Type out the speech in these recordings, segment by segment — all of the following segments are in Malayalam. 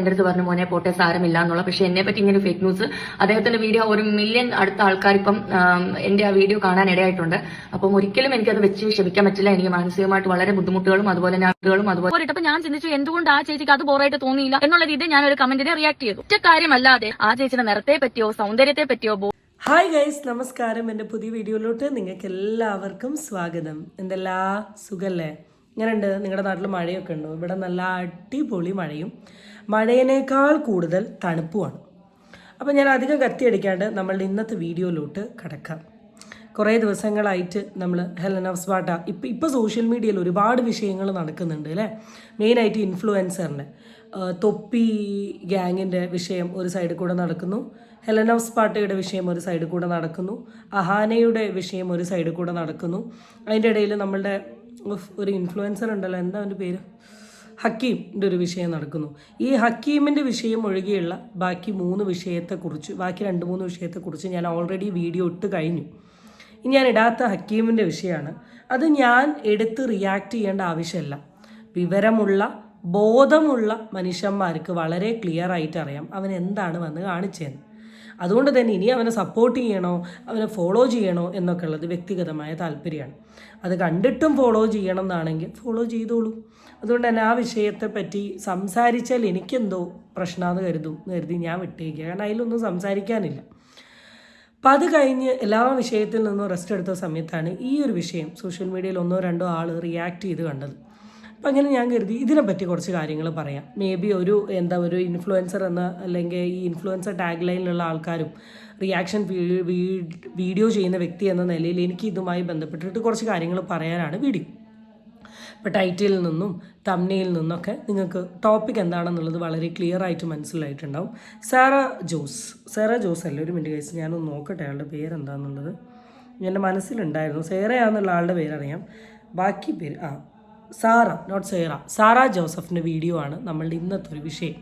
എന്റെ അടുത്ത് പറഞ്ഞു മോനെ പോട്ടെ സാരമില്ല എന്നുള്ള. പക്ഷെ എന്നെ പറ്റി ഇങ്ങനെ ഫേക്ക് ന്യൂസ്, അദ്ദേഹത്തിന്റെ വീഡിയോ 1 മില്യൺ അടുത്ത ആൾക്കാർ ഇപ്പം എന്റെ ആ വീഡിയോ കാണാൻ ഇടയായിട്ടുണ്ട്. അപ്പം ഒരിക്കലും എനിക്കത് വെച്ച് ക്ഷമിക്കാൻ പറ്റില്ല. എനിക്ക് മാനസികമായിട്ട് വളരെ ബുദ്ധിമുട്ടുകളും അതുപോലെ അതുപോലെ ഞാൻ ചിന്തിച്ചു എന്തുകൊണ്ട് ആ ചേച്ചിക്ക് അത് ബോറായിട്ട് തോന്നിയില്ല എന്നുള്ള രീതിയിൽ ഞാൻ ഒരു കമന്റിനെ റിയാക്ട് ചെയ്തു. ഒറ്റ കാര്യമല്ലാതെ ആ ചേച്ചിയുടെ നിറത്തെ പറ്റിയോ സൗന്ദര്യത്തെ പറ്റിയോ. ഹായ് ഗൈസ്, നമസ്കാരം. എൻ്റെ പുതിയ വീഡിയോയിലോട്ട് നിങ്ങൾക്ക് എല്ലാവർക്കും സ്വാഗതം. എന്തെല്ലാ സുഖല്ലേ? ഇങ്ങനെയുണ്ട്. നിങ്ങളുടെ നാട്ടിൽ മഴയൊക്കെ ഉണ്ടോ? ഇവിടെ നല്ല അടിപൊളി മഴയും മഴയേക്കാൾ കൂടുതൽ തണുപ്പുമാണ്. അപ്പോൾ ഞാൻ അധികം കത്തിയടിക്കാണ്ട് നമ്മളുടെ ഇന്നത്തെ വീഡിയോയിലോട്ട് കിടക്കാം. കുറേ ദിവസങ്ങളായിട്ട് നമ്മൾ ഹെലൻ ഓഫ് സ്പാർട്ട ഇപ്പോൾ സോഷ്യൽ മീഡിയയിൽ ഒരുപാട് വിഷയങ്ങൾ നടക്കുന്നുണ്ട് അല്ലേ. മെയിനായിട്ട് ഇൻഫ്ലുവൻസറിൻ്റെ തൊപ്പി ഗ്യാങ്ങിൻ്റെ വിഷയം ഒരു സൈഡിൽ കൂടെ നടക്കുന്നു, ഹെലൻ ഓഫ് സ്പാർട്ടയുടെ വിഷയം ഒരു സൈഡിൽ കൂടെ നടക്കുന്നു, അഹാനയുടെ വിഷയം ഒരു സൈഡിൽ കൂടെ നടക്കുന്നു. അതിൻ്റെ ഇടയിൽ നമ്മളുടെ ഒരു ഇൻഫ്ലുവൻസർ ഉണ്ടല്ലോ, എന്താ അവൻ്റെ പേര്, ഹക്കീമിൻ്റെ ഒരു വിഷയം നടക്കുന്നു. ഈ ഹക്കീമിൻ്റെ വിഷയം ഒഴികെയുള്ള ബാക്കി 2-3 വിഷയത്തെക്കുറിച്ച് ഞാൻ ഓൾറെഡി വീഡിയോ ഇട്ട് കഴിഞ്ഞു. ഇനി ഞാൻ ഇടാത്ത ഹക്കീമിൻ്റെ വിഷയമാണ്. അത് ഞാൻ എടുത്ത് റിയാക്ട് ചെയ്യേണ്ട ആവശ്യമില്ല. വിവരമുള്ള ബോധമുള്ള മനുഷ്യന്മാർക്ക് വളരെ ക്ലിയർ ആയിട്ട് അറിയാം അവൻ എന്താണ് വന്ന് കാണിച്ചതെന്ന്. അതുകൊണ്ട് തന്നെ ഇനി അവനെ സപ്പോർട്ട് ചെയ്യണോ അവനെ ഫോളോ ചെയ്യണോ എന്നൊക്കെ ഉള്ളത് വ്യക്തിഗതമായ താല്പര്യമാണ്. അത് കണ്ടിട്ടും ഫോളോ ചെയ്യണം എന്നാണെങ്കിൽ ഫോളോ ചെയ്തോളൂ. അതുകൊണ്ട് തന്നെ ആ വിഷയത്തെ പറ്റി സംസാരിച്ചാൽ എനിക്കെന്തോ പ്രശ്നമാണെന്ന് കരുതി ഞാൻ വിട്ടേക്കുക. കാരണം അതിലൊന്നും സംസാരിക്കാനില്ല. അപ്പം അത് കഴിഞ്ഞ് എല്ലാ വിഷയത്തിൽ നിന്നും റെസ്റ്റ് എടുത്ത സമയത്താണ് ഈ ഒരു വിഷയം സോഷ്യൽ മീഡിയയിൽ 1-2 ആൾ റിയാക്ട് ചെയ്ത് കണ്ടത്. അപ്പം അങ്ങനെ ഞാൻ കരുതി ഇതിനെപ്പറ്റി കുറച്ച് കാര്യങ്ങൾ പറയാം. മേ ബി ഒരു ഇൻഫ്ലുവൻസർ അല്ലെങ്കിൽ ഈ ഇൻഫ്ലുവൻസർ ടാഗ് ലൈനിലുള്ള ആൾക്കാരും റിയാക്ഷൻ വീഡിയോ ചെയ്യുന്ന വ്യക്തി എന്ന നിലയിൽ എനിക്ക് ഇതുമായി ബന്ധപ്പെട്ടിട്ട് കുറച്ച് കാര്യങ്ങൾ പറയാനാണ് വീഡിയോ. ഇപ്പോൾ ടൈറ്റിലിൽ നിന്നും തംബ്നെയിൽ നിന്നൊക്കെ നിങ്ങൾക്ക് ടോപ്പിക് എന്താണെന്നുള്ളത് വളരെ ക്ലിയർ ആയിട്ട് മനസ്സിലായിട്ടുണ്ടാവും. സാറ ജോസ് അല്ലേ, ഒരു മിനിറ്റ് കഴിച്ച് ഞാനൊന്ന് നോക്കട്ടെ അയാളുടെ പേരെന്താണെന്നുള്ളത്. എൻ്റെ മനസ്സിലുണ്ടായിരുന്നു. സേറയാണെന്നുള്ള ആളുടെ പേരറിയാം, ബാക്കി പേര് സാറ ജോസഫിൻ്റെ വീഡിയോ ആണ് നമ്മളുടെ ഇന്നത്തെ ഒരു വിഷയം.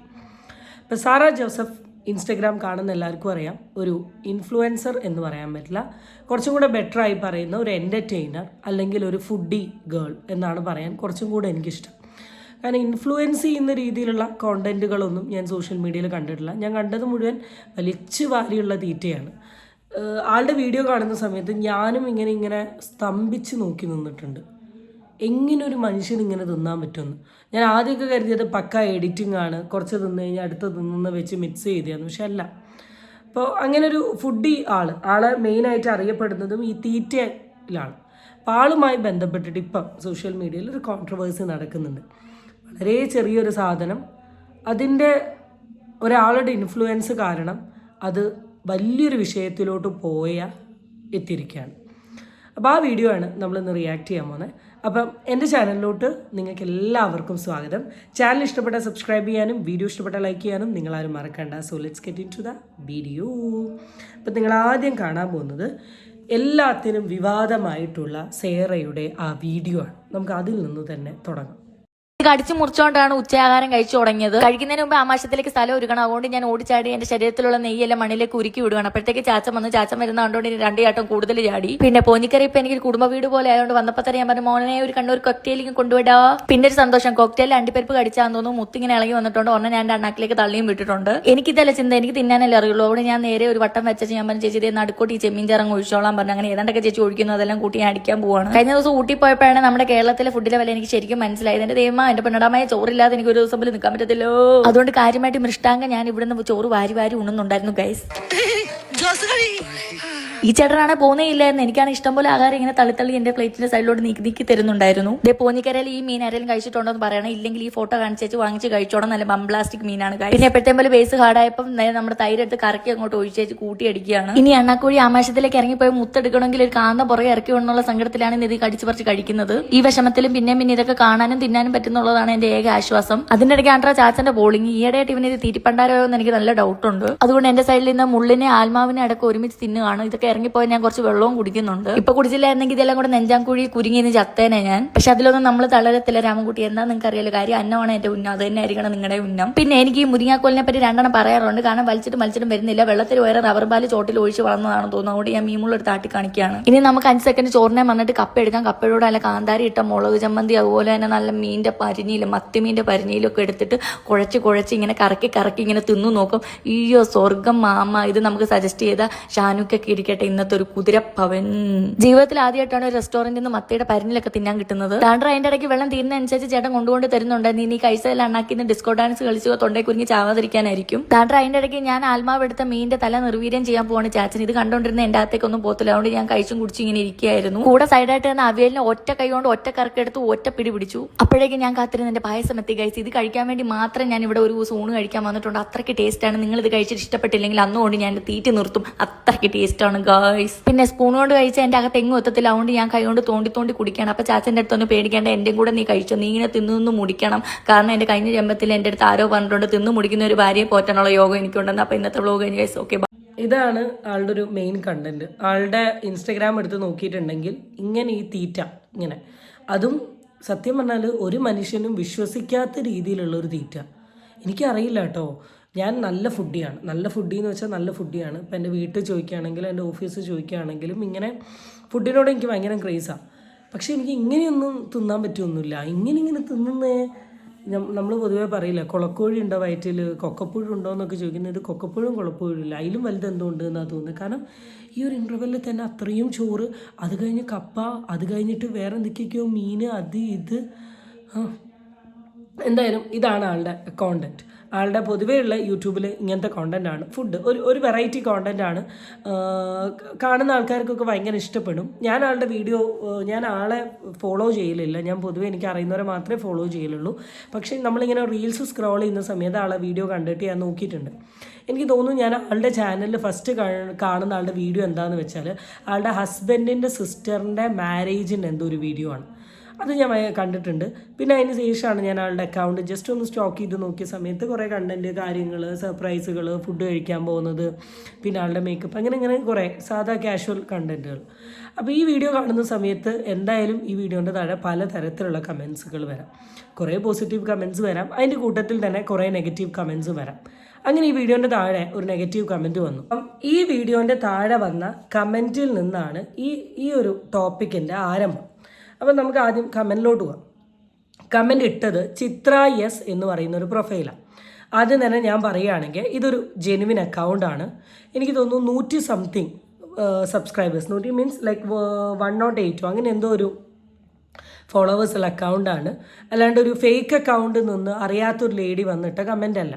ഇപ്പോൾ സാറ ജോസഫ് ഇൻസ്റ്റഗ്രാം കാണുന്ന എല്ലാവർക്കും അറിയാം, ഒരു ഇൻഫ്ലുവൻസർ എന്ന് പറയാൻ പറ്റില്ല, കുറച്ചും കൂടെ ബെറ്ററായി പറയുന്ന ഒരു എൻ്റർടൈനർ അല്ലെങ്കിൽ ഒരു ഫുഡി ഗേൾ എന്നാണ് പറയാൻ കുറച്ചും കൂടെ എനിക്കിഷ്ടം. കാരണം ഇൻഫ്ലുവൻസ് ചെയ്യുന്ന രീതിയിലുള്ള കോണ്ടൻറ്റുകളൊന്നും ഞാൻ സോഷ്യൽ മീഡിയയിൽ കണ്ടിട്ടില്ല. ഞാൻ കണ്ടത് മുഴുവൻ വലിച്ചു വാരിയുള്ള തീറ്റയാണ്. ആളുടെ വീഡിയോ കാണുന്ന സമയത്ത് ഞാനും ഇങ്ങനെ സ്തംഭിച്ച് നോക്കി നിന്നിട്ടുണ്ട്. എങ്ങനെ ഒരു മനുഷ്യന് ഇങ്ങനെ തിന്നാൻ പറ്റുമെന്ന്. ഞാൻ ആദ്യമൊക്കെ കരുതിയത് പക്ക എഡിറ്റിംഗ് ആണ്, കുറച്ച് തിന്നു കഴിഞ്ഞാൽ അടുത്ത് തിന്നുന്ന വെച്ച് മിക്സ് ചെയ്തതാണ്. പക്ഷെ അല്ല. അപ്പോൾ അങ്ങനെ ഒരു ഫുഡി ആളെ മെയിനായിട്ട് അറിയപ്പെടുന്നതും ഈ തീറ്റയിലാണ്. അപ്പോൾ ആളുമായി ബന്ധപ്പെട്ടിട്ട് ഇപ്പം സോഷ്യൽ മീഡിയയിൽ ഒരു കോൺട്രവേഴ്സി നടക്കുന്നുണ്ട്. വളരെ ചെറിയൊരു സാധനം, അതിൻ്റെ ഒരാളുടെ ഇൻഫ്ലുവൻസ് കാരണം അത് വലിയൊരു വിഷയത്തിലോട്ട് എത്തിയിരിക്കുകയാണ്. അപ്പോൾ ആ വീഡിയോ ആണ് നമ്മളിന്ന് റിയാക്ട് ചെയ്യാൻ പോകുന്നത്. അപ്പം എൻ്റെ ചാനലിലോട്ട് നിങ്ങൾക്ക് എല്ലാവർക്കും സ്വാഗതം. ചാനൽ ഇഷ്ടപ്പെട്ടാൽ സബ്സ്ക്രൈബ് ചെയ്യാനും വീഡിയോ ഇഷ്ടപ്പെട്ടാൽ ലൈക്ക് ചെയ്യാനും നിങ്ങളാരും മറക്കണ്ട. So let's get into the video. അപ്പം നിങ്ങൾ ആദ്യം കാണാൻ പോകുന്നത് എല്ലാത്തിനും വിവാദമായിട്ടുള്ള സേറയുടെ ആ വീഡിയോ ആണ്. നമുക്ക് അതിൽ നിന്ന് തന്നെ തുടങ്ങാം. കടിച്ചു മുറിച്ചോണ്ടാണ് ഉച്ചയാഹാരം കഴിച്ചു തുടങ്ങിയത്. കഴിക്കുന്നതിന് മുമ്പ് ആമാശത്തിലേക്ക് സ്ഥലം ഒരുക്കണം. അതുകൊണ്ട് ഞാൻ ഓടിച്ചാടി എന്റെ ശരീരത്തിലുള്ള നെയ്യെല്ലാം മണ്ണിലേക്ക് ഉരുക്കി വിടുകയാണ്. അപ്പോഴത്തേക്ക് ചാച്ചൻ വരുന്ന കണ്ടോണ്ട് 2 ചാട്ടം കൂടുതൽ ചാടി. പിന്നെ പോഞ്ഞിക്കറി ഇപ്പൊ എനിക്ക് കുടുംബ വീട് പോലെ ആയതുകൊണ്ട് വന്നപ്പോ തന്നെ ഞാൻ പറഞ്ഞു മോനെ ഒരു കണ്ണൂർ കോക്ടെയിലിങ് കൊണ്ടുവിടാ. പിന്നെ ഒരു സന്തോഷം, കോക്ടെയിൽ അണ്ടിപ്പരിപ്പ് കടിച്ചാന്ന് തോന്നുന്നു. മുത്തിങ്ങനെ ഇളകി വന്നിട്ടുണ്ട്. ഒരെണ്ണം ഞാൻ അണ്ണാക്കിലേക്ക് തള്ളിയും വിട്ടിട്ടുണ്ട്. എനിക്കിതല്ല ചിന്ത, എനിക്ക് തിന്നാനല്ലേ അറിയുള്ളൂ. അവിടെ ഞാൻ നേരെ ഒരു വട്ടം വെച്ചു. ഞാൻ പറഞ്ഞു ചേച്ചി നടുക്കോട്ട് ഈ ചെമ്മീൻ ചേറങ്ങ് ഒഴിച്ചോളാൻ പറഞ്ഞു. അങ്ങനെ ഏതാണ്ടൊക്കെ ചേച്ചി ഒഴിക്കുന്നു അതെല്ലാം കൂട്ടി ഞാൻ അടിക്കാൻ പോവാണ്. കഴിഞ്ഞ ദിവസം ഊട്ടി പോയപ്പോഴാണ് നമ്മുടെ കേരളത്തിലെ ഫുഡിലെ വില എനിക്ക് ശരിക്കും മനസ്സിലായത്. എന്റെ ദൈവം, എന്റെ പെണ്ണടമായ ചോറില്ലാതെ എനിക്ക് ഒരു ദിവസം പോലും നിൽക്കാൻ പറ്റത്തില്ലോ. അതുകൊണ്ട് കാര്യമായിട്ട് മൃഷ്ടാങ്കം ഞാൻ ഇവിടുന്ന് ചോറ് വാരി ഉണ്ണുന്നുണ്ടായിരുന്നു ഗൈസ്. ഈ ചേട്ടനാണ് പോകുന്നേ ഇല്ലായിരുന്നു. എനിക്കാണ് ഇഷ്ടംപോലെ ആഹാരം ഇങ്ങനെ തള്ളി എന്റെ പ്ലേറ്റിന്റെ സൈഡിലോട്ട് നീക്കി തരുന്നുണ്ടായിരുന്നു. ഇതേ പോഞ്ഞിക്കരയിൽ ഈ മീൻ ആരെങ്കിലും കഴിച്ചിട്ടുണ്ടോ എന്ന് പറയണം. ഇല്ലെങ്കിൽ ഈ ഫോട്ടോ കാണിച്ചു വാങ്ങിച്ച് കഴിച്ചോണം. നല്ല ബംബ്ലാസ്റ്റിക് മീനാണ്. പിന്നെ എപ്പോഴത്തെ പോലെ ബേസ് ഹാർഡായപ്പം നമ്മുടെ തൈരെടുത്ത് കറക്കി അങ്ങോട്ട് ഒഴിച്ചേച്ച് കൂട്ടി അടിക്കുകയാണ്. ഇനി അണ്ണാക്കോഴി ആമാശത്തിലേക്ക് ഇറങ്ങിപ്പോയി മുത്തെടുക്കണമെങ്കിൽ ഒരു കാന്തം പുറകെ ഇറക്കി വിടണമെന്നുള്ള സങ്കടത്തിലാണ് ഇത് കടിച്ചു പറിച്ച് കഴിക്കുന്നത്. ഈ വിഷമത്തിലും പിന്നെ ഇതൊക്കെ കാണാനും തിന്നാനും പറ്റുന്നുള്ളതാണ് എന്റെ ഏക ആശ്വാസം. അതിന്റെ ഇടയ്ക്ക് ആണ്ട്രാ ചാച്ചന്റെ ബോളിംഗ് ഈയിടെയായിട്ട് ഇവന് ഇത് തീറ്റിപ്പണ്ടാരോ എന്ന് എനിക്ക് നല്ല ഡൗട്ടുണ്ട്. അതുകൊണ്ട് എന്റെ സൈഡിൽ നിന്ന് മുള്ളിനെ ആത്മാവിനെ അടക്കം ഒരുമിച്ച് തിന്നുകയാണ്. ഇതൊക്കെ ഇറങ്ങിപ്പോയി ഞാൻ കുറച്ച് വെള്ളവും കുടിക്കുന്നുണ്ട്. ഇപ്പൊ കുടിച്ചില്ലായിരുന്നെങ്കിൽ ഇതെല്ലാം കൂടെ നെഞ്ചാൻകുഴി കുരുങ്ങിന്ന് ചത്തേനെ ഞാൻ. പക്ഷെ അതിലൊന്നും നമ്മൾ തളരത്തില്ല രാമൻകുട്ടി. എന്താ നിങ്ങൾക്ക് അറിയാലോ, കാര്യം അന്നമാണ് എന്റെ ഉന്നം, അത് തന്നെ ആയിരിക്കണം നിങ്ങളുടെ ഉന്നം. പിന്നെ എനിക്ക് ഈ മുരിങ്ങാക്കോലിനെ പറ്റി രണ്ടെണ്ണം പറയാറുണ്ട്. കാരണം വലിച്ചിട്ടും വരുന്നില്ല. വെള്ളത്തിൽ വേറെ റബ്ബർ പാല് ചോട്ടിൽ ഒഴിച്ച് വളർന്നതാണെന്ന് തോന്നുന്നു. അതുകൊണ്ട് ഞാൻ മീമുള്ളൊരു താട്ടി കാണിക്കുകയാണ്. ഇനി നമുക്ക് 5 സെക്കൻഡ് ചോറിനെ വന്നിട്ട് കപ്പ എടുക്കാം. കപ്പയോട് നല്ല കാന്താരി ഇട്ട മുളക് ചമ്മന്തി, അതുപോലെ തന്നെ നല്ല മീനിന്റെ പരിഞ്ഞിയിലും മത്തിമീന്റെ പരിഞ്ഞിയിലും ഒക്കെ എടുത്തിട്ട് കുഴച്ച് ഇങ്ങനെ കറക്കി ഇങ്ങനെ തിന്നു നോക്കും. ഈയോ സ്വർഗം മാമ. ഇത് നമുക്ക് സജസ്റ്റ് ചെയ്ത ഷാനുക്കൊക്കെ ഇരിക്കട്ടെ ഇന്നത്തെ ഒരു കുതിരപ്പവൻ. ജീവിതത്തിൽ ആദ്യമായിട്ടാണ് ഒരു റെസ്റ്റോറന്റിൽ നിന്ന് മത്തിയുടെ പരിഞ്ഞിലൊക്കെ തിന്നാൻ കിട്ടുന്നത്. താണ്ടർ അതിന്റെ ഇടയ്ക്ക് വെള്ളം തീരുന്നതനുസരിച്ച് ചേട്ടൻ കൊണ്ടുകൊണ്ട് തരുന്നുണ്ട്. നീ കൈസെല്ലാം അണ്ണാക്കിന്ന് ഡിസ്കോ ഡാൻസ് കളിച്ചു തൊണ്ടേ കുരുങ്ങി ചാവാതിരിക്കാനായിരിക്കും. താണ്ടർ അതിന്റെ ഇടയ്ക്ക് ഞാൻ ആത്മാവ് എടുത്ത മീനിന്റെ തല നിർവീര്യം ചെയ്യാൻ പോവാണ് ചാച്ചൻ. ഇത് കണ്ടോണ്ടിരുന്ന എന്റെ അകത്തേക്കൊന്നും പോത്തില്ല. അതുകൊണ്ട് ഞാൻ കഴിച്ചും കുടിച്ചും ഇങ്ങനെ ഇരിക്കുകയായിരുന്നു. കൂടെ സൈഡായിട്ട് തന്നെ അവിയലിനെ ഒറ്റ കൈ കൊണ്ട് ഒറ്റ കറക്കെടുത്ത് ഒറ്റ പിടി പിടിച്ചു. അപ്പോഴേക്കും ഞാൻ കാത്തിരുന്ന എന്റെ പായസം എത്തി കഴിച്ചു. ഇത് കഴിക്കാൻ വേണ്ടി മാത്രം ഞാൻ ഇവിടെ ഒരു ദിവസം ഊണ് കഴിക്കാൻ വന്നിട്ടുണ്ട്. അത്രയ്ക്ക് ടേസ്റ്റ് ആണ്. നിങ്ങൾ ഇത് കഴിച്ചിട്ട് ഇഷ്ടപ്പെട്ടില്ലെങ്കിൽ അന്നുകൊണ്ട് ഞാൻ തീറ്റി നിർത്തും. അത്രയ്ക്ക് ടേസ്റ്റ് ആണ് ഗായ്സ്. പിന്നെ സ്പൂൺ കൊണ്ട് കഴിച്ചാൽ എന്റെ അകത്ത് എങ്ങും എത്തത്തില്ല. അതുകൊണ്ട് ഞാൻ കൈ കൊണ്ട് തോണ്ടി കുടിക്കണം. അപ്പൊ ചാച്ചന്റെ അടുത്തൊന്നും പേടിക്കേണ്ട, എന്റെയും കൂടെ നീ കഴിച്ചോ, നീ ഇങ്ങനെ തിന്നു മുടിക്കണം. കാരണം എന്റെ കഴിഞ്ഞ ജന്മത്തിൽ എന്റെ അടുത്ത് ആരോ പറഞ്ഞിട്ടുണ്ട് തിന്നു മുടിക്കുന്ന ഒരു ഭാര്യയെ പോറ്റാനുള്ള യോഗം എനിക്കുണ്ടെന്ന്. അപ്പൊ ഇന്നത്തെ വ്ലോഗ് കഴിഞ്ഞ ഗൈസ് ഓക്കെ. ഇതാണ് ആളുടെ ഒരു മെയിൻ കണ്ടന്റ്. ആളുടെ ഇൻസ്റ്റഗ്രാം എടുത്ത് നോക്കിയിട്ടുണ്ടെങ്കിൽ ഇങ്ങനെ ഈ തീറ്റ ഇങ്ങനെ, അതും സത്യം പറഞ്ഞാൽ ഒരു മനുഷ്യനും വിശ്വസിക്കാത്ത രീതിയിലുള്ള ഒരു തീറ്റ. എനിക്കറിയില്ല കേട്ടോ. ഞാൻ നല്ല ഫുഡിയാണ്. നല്ല ഫുഡി എന്ന് വെച്ചാൽ നല്ല ഫുഡിയാണ്. ഇപ്പം എൻ്റെ വീട്ടിൽ ചോദിക്കുകയാണെങ്കിലും എൻ്റെ ഓഫീസിൽ ചോദിക്കുകയാണെങ്കിലും ഇങ്ങനെ ഫുഡിനോട് എനിക്ക് ഭയങ്കര ക്രേസാണ്. പക്ഷേ എനിക്ക് ഇങ്ങനെയൊന്നും തിന്നാൻ പറ്റുമൊന്നുമില്ല. ഇങ്ങനെ തിന്നുന്നേ നമ്മൾ പൊതുവേ പറയില്ല കൊളക്കോഴി ഉണ്ടോ വയറ്റിൽ, കൊക്കപ്പുഴ ഉണ്ടോ എന്നൊക്കെ ചോദിക്കുന്നത്. ഇത് കൊക്കപ്പുഴും കുളപ്പുഴും ഇല്ല, അതിലും വലുത് എന്തുകൊണ്ട് എന്നാണ് തോന്നുന്നത്. കാരണം ഈ ഒരു ഇൻ്റർവെല്ലിൽ തന്നെ അത്രയും ചോറ്, അത് കഴിഞ്ഞ് കപ്പ, അത് കഴിഞ്ഞിട്ട് വേറെ എന്തൊക്കെയൊക്കെയോ മീൻ, അത് ഇത്. എന്തായാലും ഇതാണ് ആളുടെ കോണ്ടൻറ്റ്. ആളുടെ പൊതുവെയുള്ള യൂട്യൂബിൽ ഇങ്ങനത്തെ കോണ്ടൻ്റാണ്. ഫുഡ് ഒരു വെറൈറ്റി കോണ്ടൻ്റാണ്. കാണുന്ന ആൾക്കാർക്കൊക്കെ ഭയങ്കര ഇഷ്ടപ്പെടും. ഞാൻ ആളുടെ വീഡിയോ, ഞാൻ ആളെ ഫോളോ ചെയ്യലില്ല. ഞാൻ പൊതുവെ എനിക്ക് അറിയുന്നവരെ മാത്രമേ ഫോളോ ചെയ്യലുള്ളൂ. പക്ഷേ നമ്മളിങ്ങനെ റീൽസ് സ്ക്രോൾ ചെയ്യുന്ന സമയത്ത് ആളെ വീഡിയോ കണ്ടിട്ട് ഞാൻ നോക്കിയിട്ടുണ്ട്. എനിക്ക് തോന്നുന്നു ഞാൻ ആളുടെ ചാനലിൽ ഫസ്റ്റ് കാണുന്ന ആളുടെ വീഡിയോ എന്താണെന്ന് വെച്ചാൽ ആളുടെ ഹസ്ബൻഡിൻ്റെ സിസ്റ്ററിൻ്റെ മാരേജിൻ്റെ എന്തോ ഒരു വീഡിയോ ആണ്. അത് ഞാൻ കണ്ടിട്ടുണ്ട്. പിന്നെ അതിന് ശേഷമാണ് ഞാൻ ആളുടെ അക്കൗണ്ട് ജസ്റ്റ് ഒന്ന് സ്റ്റോക്ക് ചെയ്ത് നോക്കിയ സമയത്ത് കുറേ കണ്ടൻറ്റ്, കാര്യങ്ങൾ, സർപ്രൈസുകൾ, ഫുഡ് കഴിക്കാൻ പോകുന്നത്, പിന്നെ ആളുടെ മേക്കപ്പ്, അങ്ങനെ കുറേ സാധാ കാഷ്വൽ കണ്ടൻറ്റുകൾ. അപ്പോൾ ഈ വീഡിയോ കാണുന്ന സമയത്ത് എന്തായാലും ഈ വീഡിയോൻ്റെ താഴെ പലതരത്തിലുള്ള കമൻസുകൾ വരാം. കുറേ പോസിറ്റീവ് കമൻസ് വരാം, അതിൻ്റെ കൂട്ടത്തിൽ തന്നെ കുറേ നെഗറ്റീവ് കമൻസ് വരാം. അങ്ങനെ ഈ വീഡിയോൻ്റെ താഴെ ഒരു നെഗറ്റീവ് കമൻറ്റ് വന്നു. അപ്പം ഈ വീഡിയോൻ്റെ താഴെ വന്ന കമൻറ്റിൽ നിന്നാണ് ഈ ഒരു ടോപ്പിക്കിൻ്റെ ആരംഭം. അപ്പം നമുക്ക് ആദ്യം കമൻറ്റിലോട്ട് പോകാം. കമൻറ്റ് ഇട്ടത് ചിത്ര എസ് എന്ന് പറയുന്ന ഒരു പ്രൊഫൈലാണ്. ആദ്യം തന്നെ ഞാൻ പറയുകയാണെങ്കിൽ ഇതൊരു ജെനുവിൻ അക്കൗണ്ടാണ്. എനിക്ക് തോന്നുന്നു 100 സംതിങ് സബ്സ്ക്രൈബേഴ്സ്, 100 മീൻസ് ലൈക്ക് 108 അങ്ങനെ എന്തോ ഒരു ഫോളോവേഴ്സുള്ള അക്കൗണ്ടാണ്. അല്ലാണ്ട് ഒരു ഫേക്ക് അക്കൗണ്ടിൽ നിന്ന് അറിയാത്തൊരു ലേഡി വന്നിട്ട കമൻ്റ് അല്ല.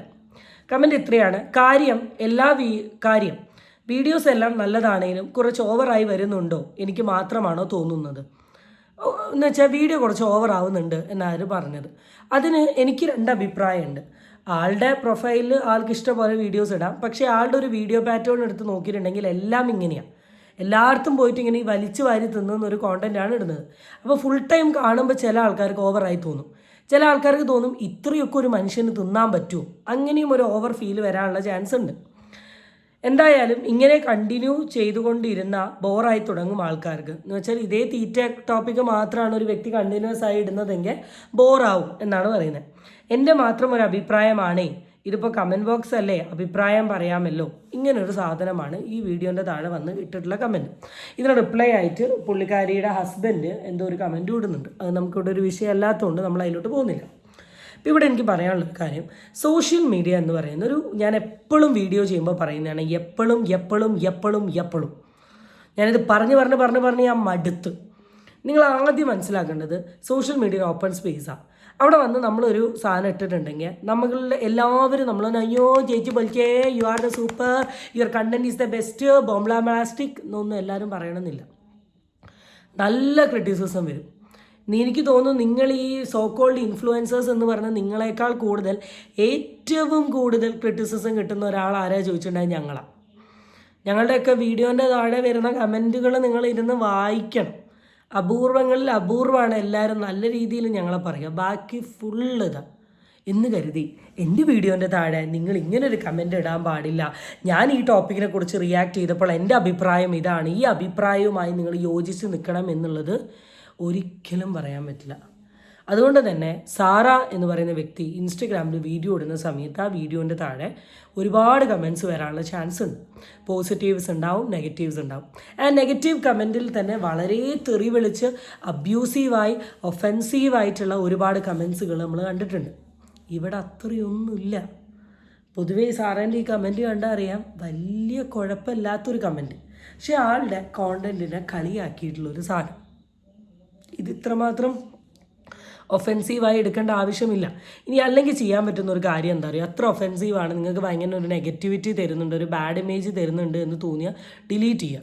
കമൻറ്റ് ഇത്രയാണ്: കാര്യം വീഡിയോസ് എല്ലാം നല്ലതാണേലും കുറച്ച് ഓവറായി വരുന്നുണ്ടോ, എനിക്ക് മാത്രമാണോ തോന്നുന്നത് എന്ന് വെച്ചാൽ വീഡിയോ കുറച്ച് ഓവറാവുന്നുണ്ട് എന്നാണ് പറഞ്ഞത്. അതിന് എനിക്ക് 2 അഭിപ്രായമുണ്ട്. ആളുടെ പ്രൊഫൈലിൽ ആൾക്ക് ഇഷ്ടംപോലെ വീഡിയോസ് ഇടാം. പക്ഷേ ആളുടെ ഒരു വീഡിയോ പാറ്റേൺ എടുത്ത് നോക്കിയിട്ടുണ്ടെങ്കിൽ എല്ലാം ഇങ്ങനെയാണ്. എല്ലായിടത്തും പോയിട്ട് ഇങ്ങനെ ഈ വലിച്ചു വാരി തിന്നുന്നൊരു കോണ്ടൻ്റാണ് ഇടുന്നത്. അപ്പോൾ ഫുൾ ടൈം കാണുമ്പോൾ ചില ആൾക്കാർക്ക് ഓവറായി തോന്നും. ചില ആൾക്കാർക്ക് തോന്നും ഇത്രയൊക്കെ ഒരു മനുഷ്യന് തിന്നാൻ പറ്റുമോ, അങ്ങനെയും ഒരു ഓവർ ഫീൽ വരാനുള്ള ചാൻസ് ഉണ്ട്. എന്തായാലും ഇങ്ങനെ കണ്ടിന്യൂ ചെയ്തുകൊണ്ടിരുന്ന ബോറായി തുടങ്ങും ആൾക്കാർക്ക്. എന്ന് വെച്ചാൽ ഇതേ തീറ്റ ടോപ്പിക്ക് മാത്രമാണ് ഒരു വ്യക്തി കണ്ടിന്യൂസ് ആയി ഇടുന്നതെങ്കിൽ ബോറാവും എന്നാണ് പറയുന്നത്. എൻ്റെ മാത്രം ഒരു അഭിപ്രായമാണേ. ഇതിപ്പോൾ കമൻറ്റ് ബോക്സ് അല്ലേ, അഭിപ്രായം പറയാമല്ലോ. ഇങ്ങനൊരു സാധനമാണ് ഈ വീഡിയോൻ്റെ താഴെ വന്ന് ഇട്ടിട്ടുള്ള കമൻറ്റ്. ഇതിന് റിപ്ലൈ ആയിട്ട് പുള്ളിക്കാരിയുടെ ഹസ്ബൻഡ് എന്തോ ഒരു കമൻറ്റ് ഇടുന്നുണ്ട്. അത് നമുക്കിവിടെ ഒരു വിഷയം അല്ലാത്തതുകൊണ്ട് നമ്മൾ അതിലോട്ട് പോകുന്നില്ല. അപ്പോൾ ഇവിടെ എനിക്ക് പറയാനുള്ളൊരു കാര്യം, സോഷ്യൽ മീഡിയ എന്ന് പറയുന്ന ഞാൻ എപ്പോഴും വീഡിയോ ചെയ്യുമ്പോൾ പറയുന്നതാണ്, എപ്പോഴും ഞാനിത് പറഞ്ഞ് ഞാൻ മടുത്ത്. നിങ്ങൾ ആദ്യം മനസ്സിലാക്കേണ്ടത് സോഷ്യൽ മീഡിയ ഓപ്പൺ സ്പേസാണ്. അവിടെ വന്ന് നമ്മളൊരു സാധനം ഇട്ടിട്ടുണ്ടെങ്കിൽ നമ്മളുടെ എല്ലാവരും നമ്മളൊന്ന് അയ്യോ ചേച്ചി പൊലിക്കേ, you are the super, your content is the best, ബോംബ്ലാമാസ്റ്റിക് എന്നൊന്നും എല്ലാവരും പറയണമെന്നില്ല. നല്ല ക്രിറ്റിസിസം വരും. എനിക്ക് തോന്നുന്നു നിങ്ങൾ ഈ സോക്കോൾഡ് ഇൻഫ്ലുവൻസേഴ്സ് എന്ന് പറഞ്ഞാൽ നിങ്ങളെക്കാൾ കൂടുതൽ ഏറ്റവും കൂടുതൽ ക്രിറ്റിസിസം കിട്ടുന്ന ഒരാൾ ആരാ ചോദിച്ചിട്ടുണ്ടെങ്കിൽ ഞങ്ങളാണ്. ഞങ്ങളുടെയൊക്കെ വീഡിയോൻ്റെ താഴെ വരുന്ന കമൻറ്റുകൾ നിങ്ങൾ ഇരുന്ന് വായിക്കണം. അപൂർവങ്ങളിൽ അപൂർവമാണ് എല്ലാവരും നല്ല രീതിയിൽ ഞങ്ങളെ പറയുക. ബാക്കി ഫുള്ള് ഇതാണ്. എന്ന് കരുതി എൻ്റെ വീഡിയോൻ്റെ താഴെ നിങ്ങൾ ഇങ്ങനൊരു കമൻ്റ് ഇടാൻ പാടില്ല. ഞാൻ ഈ ടോപ്പിക്കിനെ കുറിച്ച് റിയാക്ട് ചെയ്തപ്പോൾ എൻ്റെ അഭിപ്രായം ഇതാണ്, ഈ അഭിപ്രായവുമായി നിങ്ങൾ യോജിച്ച് നിൽക്കണം എന്നുള്ളത് ഒരിക്കലും പറയാൻ പറ്റില്ല. അതുകൊണ്ട് തന്നെ സാറ എന്ന് പറയുന്ന വ്യക്തി ഇൻസ്റ്റഗ്രാമിൽ വീഡിയോ ഇടുന്ന സമയത്ത് ആ വീഡിയോൻ്റെ താഴെ ഒരുപാട് കമൻറ്റ്സ് വരാനുള്ള ചാൻസ് ഉണ്ട്. പോസിറ്റീവ്സ് ഉണ്ടാവും, നെഗറ്റീവ്സ് ഉണ്ടാവും. ആ നെഗറ്റീവ് കമൻറ്റിൽ തന്നെ വളരെ തെറി വിളിച്ച് അബ്യൂസീവായി ഒഫെൻസീവായിട്ടുള്ള ഒരുപാട് കമൻസുകൾ നമ്മൾ കണ്ടിട്ടുണ്ട്. ഇവിടെ അത്രയൊന്നുമില്ല. പൊതുവേ സാറേൻ്റെ ഈ കമൻറ്റ് കണ്ടാൽ അറിയാം വലിയ കുഴപ്പമില്ലാത്തൊരു കമൻറ്റ്, പക്ഷേ ആളുടെ കോണ്ടൻറ്റിനെ കളിയാക്കിയിട്ടുള്ളൊരു സാധനം. ഇത് ഇത്രമാത്രം ഒഫെൻസീവായി എടുക്കേണ്ട ആവശ്യമില്ല. ഇനി അല്ലെങ്കിൽ ചെയ്യാൻ പറ്റുന്ന ഒരു കാര്യം എന്താ പറയുക, അത്ര ഒഫെൻസീവാണ്, നിങ്ങൾക്ക് ഭയങ്കര ഒരു നെഗറ്റിവിറ്റി തരുന്നുണ്ട്, ഒരു ബാഡ് ഇമേജ് തരുന്നുണ്ട് എന്ന് തോന്നിയാൽ ഡിലീറ്റ് ചെയ്യുക,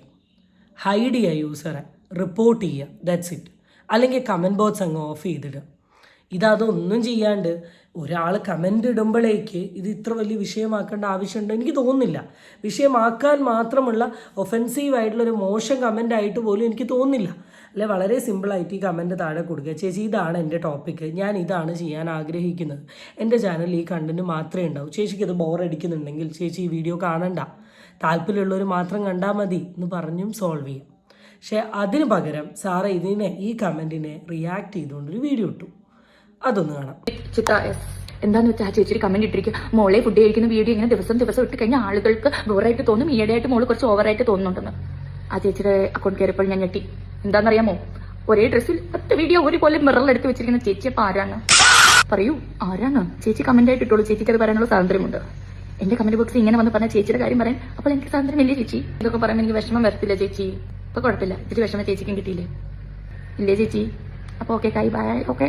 ഹൈഡ് ചെയ്യുക യൂസറെ, റിപ്പോർട്ട് ചെയ്യുക, ദാറ്റ്സ് ഇറ്റ്. അല്ലെങ്കിൽ കമൻറ്റ് ബോക്സ് അങ്ങ് ഓഫ് ചെയ്തിടുക. ഇതൊന്നും ചെയ്യാണ്ട് ഒരാൾ കമൻ്റ് ഇടുമ്പോഴേക്ക് ഇത് ഇത്ര വലിയ വിഷയമാക്കേണ്ട ആവശ്യമുണ്ടോ എനിക്ക് തോന്നുന്നില്ല. വിഷയമാക്കാൻ മാത്രമുള്ള ഒഫെൻസീവായിട്ടുള്ളൊരു മോശം കമൻ്റ് ആയിട്ട് പോലും എനിക്ക് തോന്നുന്നില്ല. അല്ലെ വളരെ സിമ്പിളായിട്ട് ഈ കമൻറ്റ് താഴെ കൊടുക്കുക, ചേച്ചി ഇതാണ് എൻ്റെ ടോപ്പിക്ക്, ഞാൻ ഇതാണ് ചെയ്യാൻ ആഗ്രഹിക്കുന്നത്, എൻ്റെ ചാനലിൽ ഈ കണ്ടൻറ്റ് മാത്രമേ ഉണ്ടാവൂ, ചേച്ചിക്ക് ഇത് ബോറടിക്കുന്നുണ്ടെങ്കിൽ ചേച്ചി ഈ വീഡിയോ കാണണ്ട, താല്പര്യമുള്ളവർ മാത്രം കണ്ടാൽ മതി എന്ന് പറഞ്ഞും സോൾവ് ചെയ്യും. പക്ഷേ അതിന് പകരം സാറ് ഈ കമൻറ്റിനെ റിയാക്ട് ചെയ്തുകൊണ്ടൊരു വീഡിയോ ഇട്ടു. അതൊന്ന് കാണാം. എന്താന്ന് വെച്ചാൽ ആ ചേച്ചി കമന്റ് ഇട്ടിരിക്കും, മോളെ ഫുഡ് കഴിക്കുന്ന വീഡിയോ ഇങ്ങനെ ദിവസം ഇട്ട് കഴിഞ്ഞാൽ ആളുകൾക്ക് ബോറായിട്ട് തോന്നും, ഈയിടെയായിട്ട് മോള് കുറച്ച് ഓവറായിട്ട് തോന്നുന്നുണ്ടെന്ന്. ആ ചേച്ചിയുടെ അക്കൗണ്ട് കയറിയപ്പോൾ ഞാൻ ഞെട്ടി. എന്താണെന്നറിയാമോ, ഒരേ ഡ്രസ്സിൽ 10 വീഡിയോ ഒരുപോലെ മിററിലെടുത്ത് വെച്ചിരിക്കുന്ന ചേച്ചി അപ്പൊ ആരാണ് പറയൂ, ആരാണ്? ചേച്ചി കമന്റ് ആയിട്ട് ഇട്ടോളൂ, ചേച്ചിക്ക് അത് പറയാനുള്ള സ്വാതന്ത്ര്യമുണ്ട്. എന്റെ കമന്റ് ബോക്സിൽ ഇങ്ങനെ വന്ന് പറഞ്ഞ ചേച്ചിയുടെ കാര്യം പറയാൻ അപ്പോൾ എനിക്ക് സ്വാതന്ത്ര്യമില്ലേ ചേച്ചി? ഇതൊക്കെ പറയുമ്പോൾ എനിക്ക് വിഷമം വരത്തില്ല ചേച്ചി? ഇപ്പൊ കുഴപ്പമില്ല, ഇത്തിരി വിഷമം ചേച്ചിക്കും കിട്ടിയില്ലേ? ഇല്ലേ ചേച്ചി? അപ്പോൾ ഓക്കെ ബൈ ബൈ. ഓക്കെ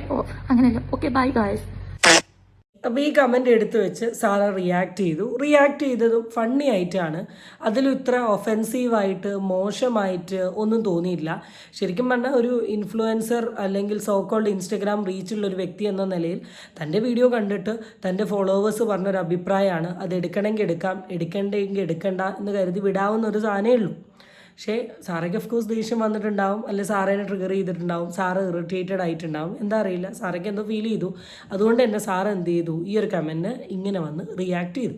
അങ്ങനെയല്ല, ഓക്കെ ബൈ ഗായ്സ്. അപ്പോൾ ഈ കമൻ്റ് എടുത്തു വെച്ച് സാറ റിയാക്ട് ചെയ്തതും ഫണ്ണി ആയിട്ടാണ്. അതിലും ഇത്ര ഒഫെൻസീവായിട്ട് മോശമായിട്ട് ഒന്നും തോന്നിയില്ല. ശരിക്കും പറഞ്ഞാൽ ഒരു ഇൻഫ്ലുവൻസർ അല്ലെങ്കിൽ സോക്കോൾഡ് ഇൻസ്റ്റഗ്രാം റീച്ചുള്ളൊരു വ്യക്തി എന്ന നിലയിൽ തൻ്റെ വീഡിയോ കണ്ടിട്ട് തൻ്റെ ഫോളോവേഴ്സ് പറഞ്ഞൊരു അഭിപ്രായമാണ്. അത് എടുക്കണമെങ്കിൽ എടുക്കാം, എടുക്കണ്ടെങ്കിൽ എടുക്കണ്ട എന്ന് കരുതി വിടാവുന്ന ഒരു സാധനമേ ഉള്ളൂ. പക്ഷേ സാറയ്ക്ക് ഓഫ്കോഴ്സ് ദേഷ്യം വന്നിട്ടുണ്ടാവും, അല്ലെങ്കിൽ സാറേനെ ട്രിഗർ ചെയ്തിട്ടുണ്ടാവും, സാറ് ഇറിറ്റേറ്റഡ് ആയിട്ടുണ്ടാവും, എന്താ അറിയില്ല, സാറയ്ക്ക് എന്തോ ഫീൽ ചെയ്തു. അതുകൊണ്ട് തന്നെ സാറ് എന്ത് ചെയ്തു, ഈ ഒരു കമൻറ്റിന് ഇങ്ങനെ വന്ന് റിയാക്ട് ചെയ്തു.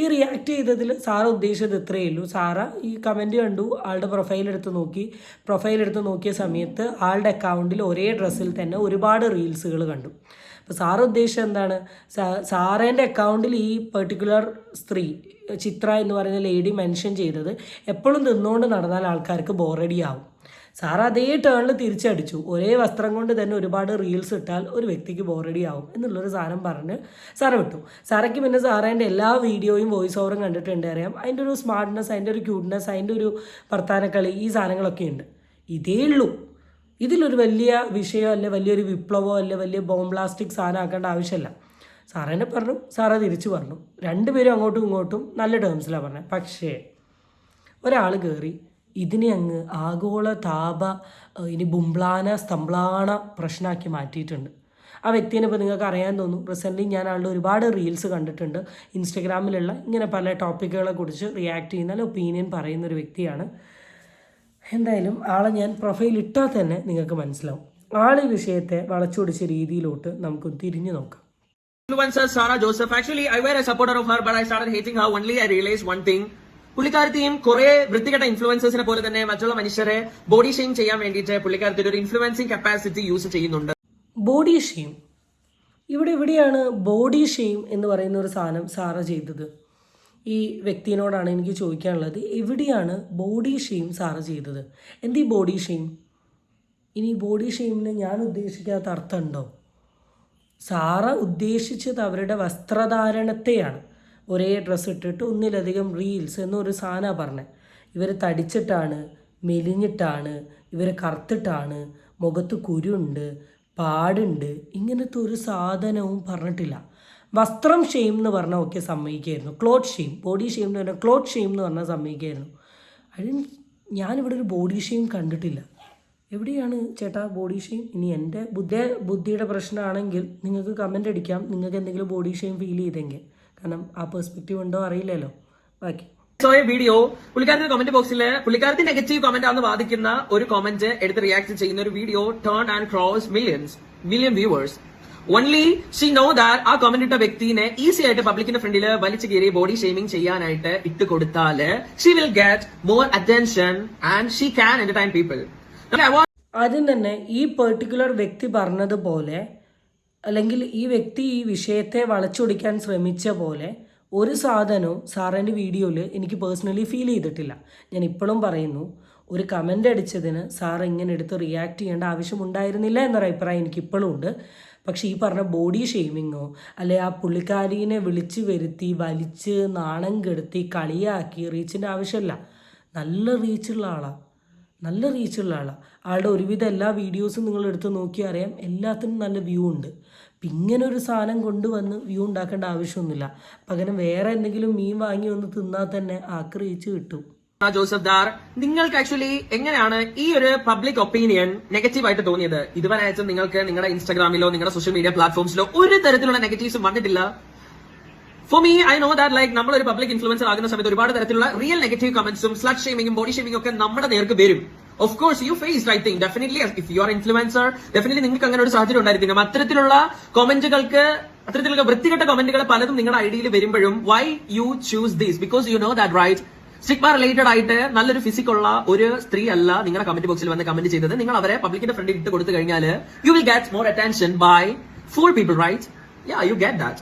ഈ റിയാക്ട് ചെയ്തതിൽ സാറ് ഉദ്ദേശിച്ചത് ഇത്രയേ ഉള്ളൂ. സാറ ഈ കമൻറ്റ് കണ്ടു, ആളുടെ പ്രൊഫൈൽ എടുത്ത് നോക്കിയ സമയത്ത് ആളുടെ അക്കൗണ്ടിൽ ഒരേ ഡ്രസ്സിൽ തന്നെ ഒരുപാട് റീൽസുകൾ കണ്ടു. അപ്പോൾ സാറ് ഉദ്ദേശിച്ചത് എന്താണ്, സാറേൻ്റെ അക്കൗണ്ടിൽ ഈ പെർട്ടിക്കുലർ സ്ത്രീ ചിത്ര എന്ന് പറയുന്ന ലേഡി മെൻഷൻ ചെയ്തത് എപ്പോഴും തിന്നുകൊണ്ട് നടന്നാൽ ആൾക്കാർക്ക് ബോറടിയാവും. സാറ് അതേ ടേണിൽ തിരിച്ചടിച്ചു, ഒരേ വസ്ത്രം കൊണ്ട് തന്നെ ഒരുപാട് റീൽസ് ഇട്ടാൽ ഒരു വ്യക്തിക്ക് ബോറടിയാവും എന്നുള്ളൊരു സാധനം പറഞ്ഞ് സാറ് വിട്ടു. സാറയ്ക്ക് പിന്നെ സാറേൻ്റെ എല്ലാ വീഡിയോയും വോയിസ് ഓവറും കണ്ടിട്ടുണ്ട് അറിയാം. അതിൻ്റെ ഒരു സ്മാർട്ട്നെസ്, അതിൻ്റെ ഒരു ക്യൂട്ട്നെസ്, അതിൻ്റെ ഒരു വർത്താനക്കളി, ഈ സാധനങ്ങളൊക്കെ ഉണ്ട്. ഇതേ ഉള്ളൂ. ഇതിലൊരു വലിയ വിഷയമോ അല്ലെ വലിയൊരു വിപ്ലവമോ അല്ലെ വലിയ ബോംബ് ബ്ലാസ്റ്റിക് സാധനം ആക്കേണ്ട ആവശ്യമില്ല. സാറേനെ പറഞ്ഞു, സാറ് തിരിച്ചു പറഞ്ഞു, രണ്ടുപേരും അങ്ങോട്ടും ഇങ്ങോട്ടും നല്ല ടേംസിലാണ് പറഞ്ഞത്. പക്ഷേ ഒരാൾ കയറി ഇതിനെ അങ്ങ് ആഗോള താപ ഇനി ബുംബ്ലാന സ്തംബ്ലാണ പ്രശ്നമാക്കി മാറ്റിയിട്ടുണ്ട്. ആ വ്യക്തിനെ ഇപ്പോൾ നിങ്ങൾക്ക് അറിയാൻ തോന്നും. റീസെൻ്റ്ലി ഞാൻ ആളുടെ ഒരുപാട് റീൽസ് കണ്ടിട്ടുണ്ട്. ഇൻസ്റ്റഗ്രാമിലുള്ള ഇങ്ങനെ പല ടോപ്പിക്കുകളെ കുറിച്ച് റിയാക്ട് ചെയ്യുന്ന ഒപ്പീനിയൻ പറയുന്നൊരു വ്യക്തിയാണ്. എന്തായാലും ആളെ ഞാൻ പ്രൊഫൈൽ ഇട്ടാൽ തന്നെ നിങ്ങൾക്ക് മനസ്സിലാവും. ആൾ ഈ വിഷയത്തെ വളച്ചൊടിച്ച രീതിയിലോട്ട് നമുക്ക് തിരിഞ്ഞു നോക്കാം. Influencer Sarah Joseph. Actually, I were a supporter of her, but I started hating her. Only I realized one thing. പുള്ളിക്കാരത്തെയും കുറെ വൃത്തികെട്ട ഇൻഫ്ലുവൻസേഴ്സിനെ പോലെ തന്നെ മറ്റുള്ള മനുഷ്യരെ ബോഡി ഷെയിം ചെയ്യാൻ വേണ്ടിയിട്ട് പുള്ളിക്കാരത്തിന്റെ ഒരു ഇൻഫ്ലുവൻസിങ് കപ്പാസിറ്റി യൂസ് ചെയ്യുന്നുണ്ട്. ബോഡി ഷെയിം എവിടെയാണ് ബോഡി ഷെയിം എന്ന് പറയുന്ന ഒരു സാധനം സാറ ചെയ്തത്? ഈ വ്യക്തിയോടാണ് എനിക്ക് ചോദിക്കാനുള്ളത്. എവിടെയാണ് ബോഡി ഷെയിം സാറ ചെയ്തത്? എന്ത് ഈ ബോഡി ഷെയിം? ഇനി ബോഡി ഷെയിമിന് ഞാൻ ഉദ്ദേശിക്കാത്ത അർത്ഥമുണ്ടോ? സാറ ഉദ്ദേശിച്ചത് അവരുടെ വസ്ത്രധാരണത്തെയാണ്. ഒരേ ഡ്രസ്സ് ഇട്ടിട്ട് ഒന്നിലധികം റീൽസ് എന്നൊരു സാധനമാണ് പറഞ്ഞത്. ഇവർ തടിച്ചിട്ടാണ്, മെലിഞ്ഞിട്ടാണ്, ഇവർ കറുത്തിട്ടാണ്, മുഖത്ത് കുരുണ്ട്, പാടുണ്ട്, ഇങ്ങനത്തെ ഒരു സാധനവും പറഞ്ഞിട്ടില്ല. വസ്ത്രം ഷെയിം എന്ന് പറഞ്ഞാൽ ഒക്കെ സമ്മതിക്കായിരുന്നു. ക്ലോത്ത് ഷെയിം, ബോഡി ഷെയിം എന്ന് പറഞ്ഞാൽ ക്ലോത്ത് ഷെയിം എന്ന് പറഞ്ഞാൽ സമ്മതിക്കായിരുന്നു. ഞാനിവിടെ ഒരു ബോഡി ഷെയിം കണ്ടിട്ടില്ല. എവിടെയാണ് ചേട്ടാ ബോഡി ഷെയിം? ഇനി എൻ്റെ ബുദ്ധിയുടെ പ്രശ്നമാണെങ്കിൽ നിങ്ങൾക്ക് കമൻ്റ് അടിക്കാം, നിങ്ങൾക്ക് എന്തെങ്കിലും ബോഡി ഷെയിം ഫീൽ ചെയ്തെങ്കിൽ. കാരണം ആ പെർസ്പെക്റ്റീവ് ഉണ്ടോ അറിയില്ലല്ലോ. ബാക്കി വീഡിയോ പുള്ളിക്കാരന്റെ കമന്റ് ബോക്സിൽ പുള്ളിക്കാരത്തിന്റെ നെഗറ്റീവ് കമന്റ് ആണെന്ന് വാദിക്കുന്ന ഒരു കമന്റ് എടുത്ത് റിയാക്ട് ചെയ്യുന്ന ഒരു video turn and cross million viewers. only she know that ആ കമന്റ് ഇട്ട വ്യക്തിനെ ഈസി ആയിട്ട് പബ്ലിക്കിന്റെ ഫ്രണ്ടിൽ വലിച്ചു കയറി ബോഡി ഷെയ്മിങ് ചെയ്യാനായിട്ട് ഇട്ട് കൊടുത്താല് she will get more attention and she can entertain people. ആദ്യം തന്നെ ഈ പെർട്ടിക്കുലർ വ്യക്തി പറഞ്ഞതുപോലെ അല്ലെങ്കിൽ ഈ വ്യക്തി ഈ വിഷയത്തെ വളച്ചൊടിക്കാൻ ശ്രമിച്ച പോലെ ഒരു സാധനവും സാറിൻ്റെ വീഡിയോയിൽ എനിക്ക് പേഴ്സണലി ഫീൽ ചെയ്തിട്ടില്ല. ഞാൻ ഇപ്പോഴും പറയുന്നു, ഒരു കമൻ്റ് അടിച്ചതിന് സാർ ഇങ്ങനെ എടുത്ത് റിയാക്ട് ചെയ്യേണ്ട ആവശ്യമുണ്ടായിരുന്നില്ല എന്നൊരു അഭിപ്രായം എനിക്ക് ഇപ്പോഴും ഉണ്ട്. പക്ഷേ ഈ പറഞ്ഞ ബോഡി ഷെയ്മിങ്ങോ അല്ലെ ആ പുള്ളിക്കാരീനെ വിളിച്ച് വരുത്തി വലിച്ച് നാണം കെടുത്തി കളിയാക്കി റീച്ചിൻ്റെ ആവശ്യമില്ല. നല്ല റീച്ചുള്ള ആളാണ്, ആളുടെ ഒരുവിധം എല്ലാ വീഡിയോസും നിങ്ങൾ എടുത്ത് നോക്കിയാൽ അറിയാം, എല്ലാത്തിനും നല്ല വ്യൂ ഉണ്ട്. അപ്പം ഇങ്ങനെ ഒരു സാധനം കൊണ്ടുവന്ന് വ്യൂ ഉണ്ടാക്കേണ്ട ആവശ്യമൊന്നുമില്ല. പകരം വേറെ എന്തെങ്കിലും മീൻ വാങ്ങി ഒന്ന് തിന്നാൽ തന്നെ ആക്ക് റീച്ച് കിട്ടും. ജോസഫ് ദാർ, നിങ്ങൾക്ക് ആക്ച്വലി എങ്ങനെയാണ് ഈ ഒരു പബ്ലിക് ഒപ്പീനിയൻ നെഗറ്റീവ് ആയിട്ട് തോന്നിയത്? ഇതുവരെ ആയിട്ടും നിങ്ങൾക്ക് നിങ്ങളുടെ ഇൻസ്റ്റാഗ്രാമിലോ നിങ്ങളുടെ സോഷ്യൽ മീഡിയ പ്ലാറ്റ്ഫോംസിലോ ഒരു തരത്തിലുള്ള നെഗറ്റീവ്സും വന്നിട്ടില്ല. For me I know that like നമ്മളൊരു പബ്ലിക് ഇൻഫ്ലുവൻസർ ആകുന്ന സമയത്ത് ഒരുപാട് തരത്തിലുള്ള റിയൽ നെഗറ്റീവ് കമന്റ്സും സ്ലട്ട് ഷെയ്മിങ്ങും ബോഡി ഷെയ്മിങ്ങും ഒക്കെ നമ്മുടെ നേർക്ക് വരും. Of course you face I think definitely if you are influencer definitely നിങ്ങൾക്ക് അങ്ങനെ ഒരു സാഹചര്യം ഉണ്ടായിരിക്കും. അത്തരത്തിലുള്ള വൃത്തികെട്ട കമന്റുകൾ പലതും നിങ്ങളുടെ ഐഡിയയിൽ വരുമ്പോഴും why you choose these? Because you know that right stigma related ആയിട്ട് നല്ലൊരു ഫിസിക്കുള്ള ഒരു സ്ത്രീ അല്ല നിങ്ങളുടെ കമന്റ് ബോക്സിൽ വന്ന് കമന്റ് ചെയ്തത്. നിങ്ങൾ അവരെ പബ്ലിക്കിന്റെ ഫ്രണ്ടിൽ ഇട്ട് കൊടുത്തു കഴിഞ്ഞാൽ you will get more attention by full people, right? Yeah, you get that.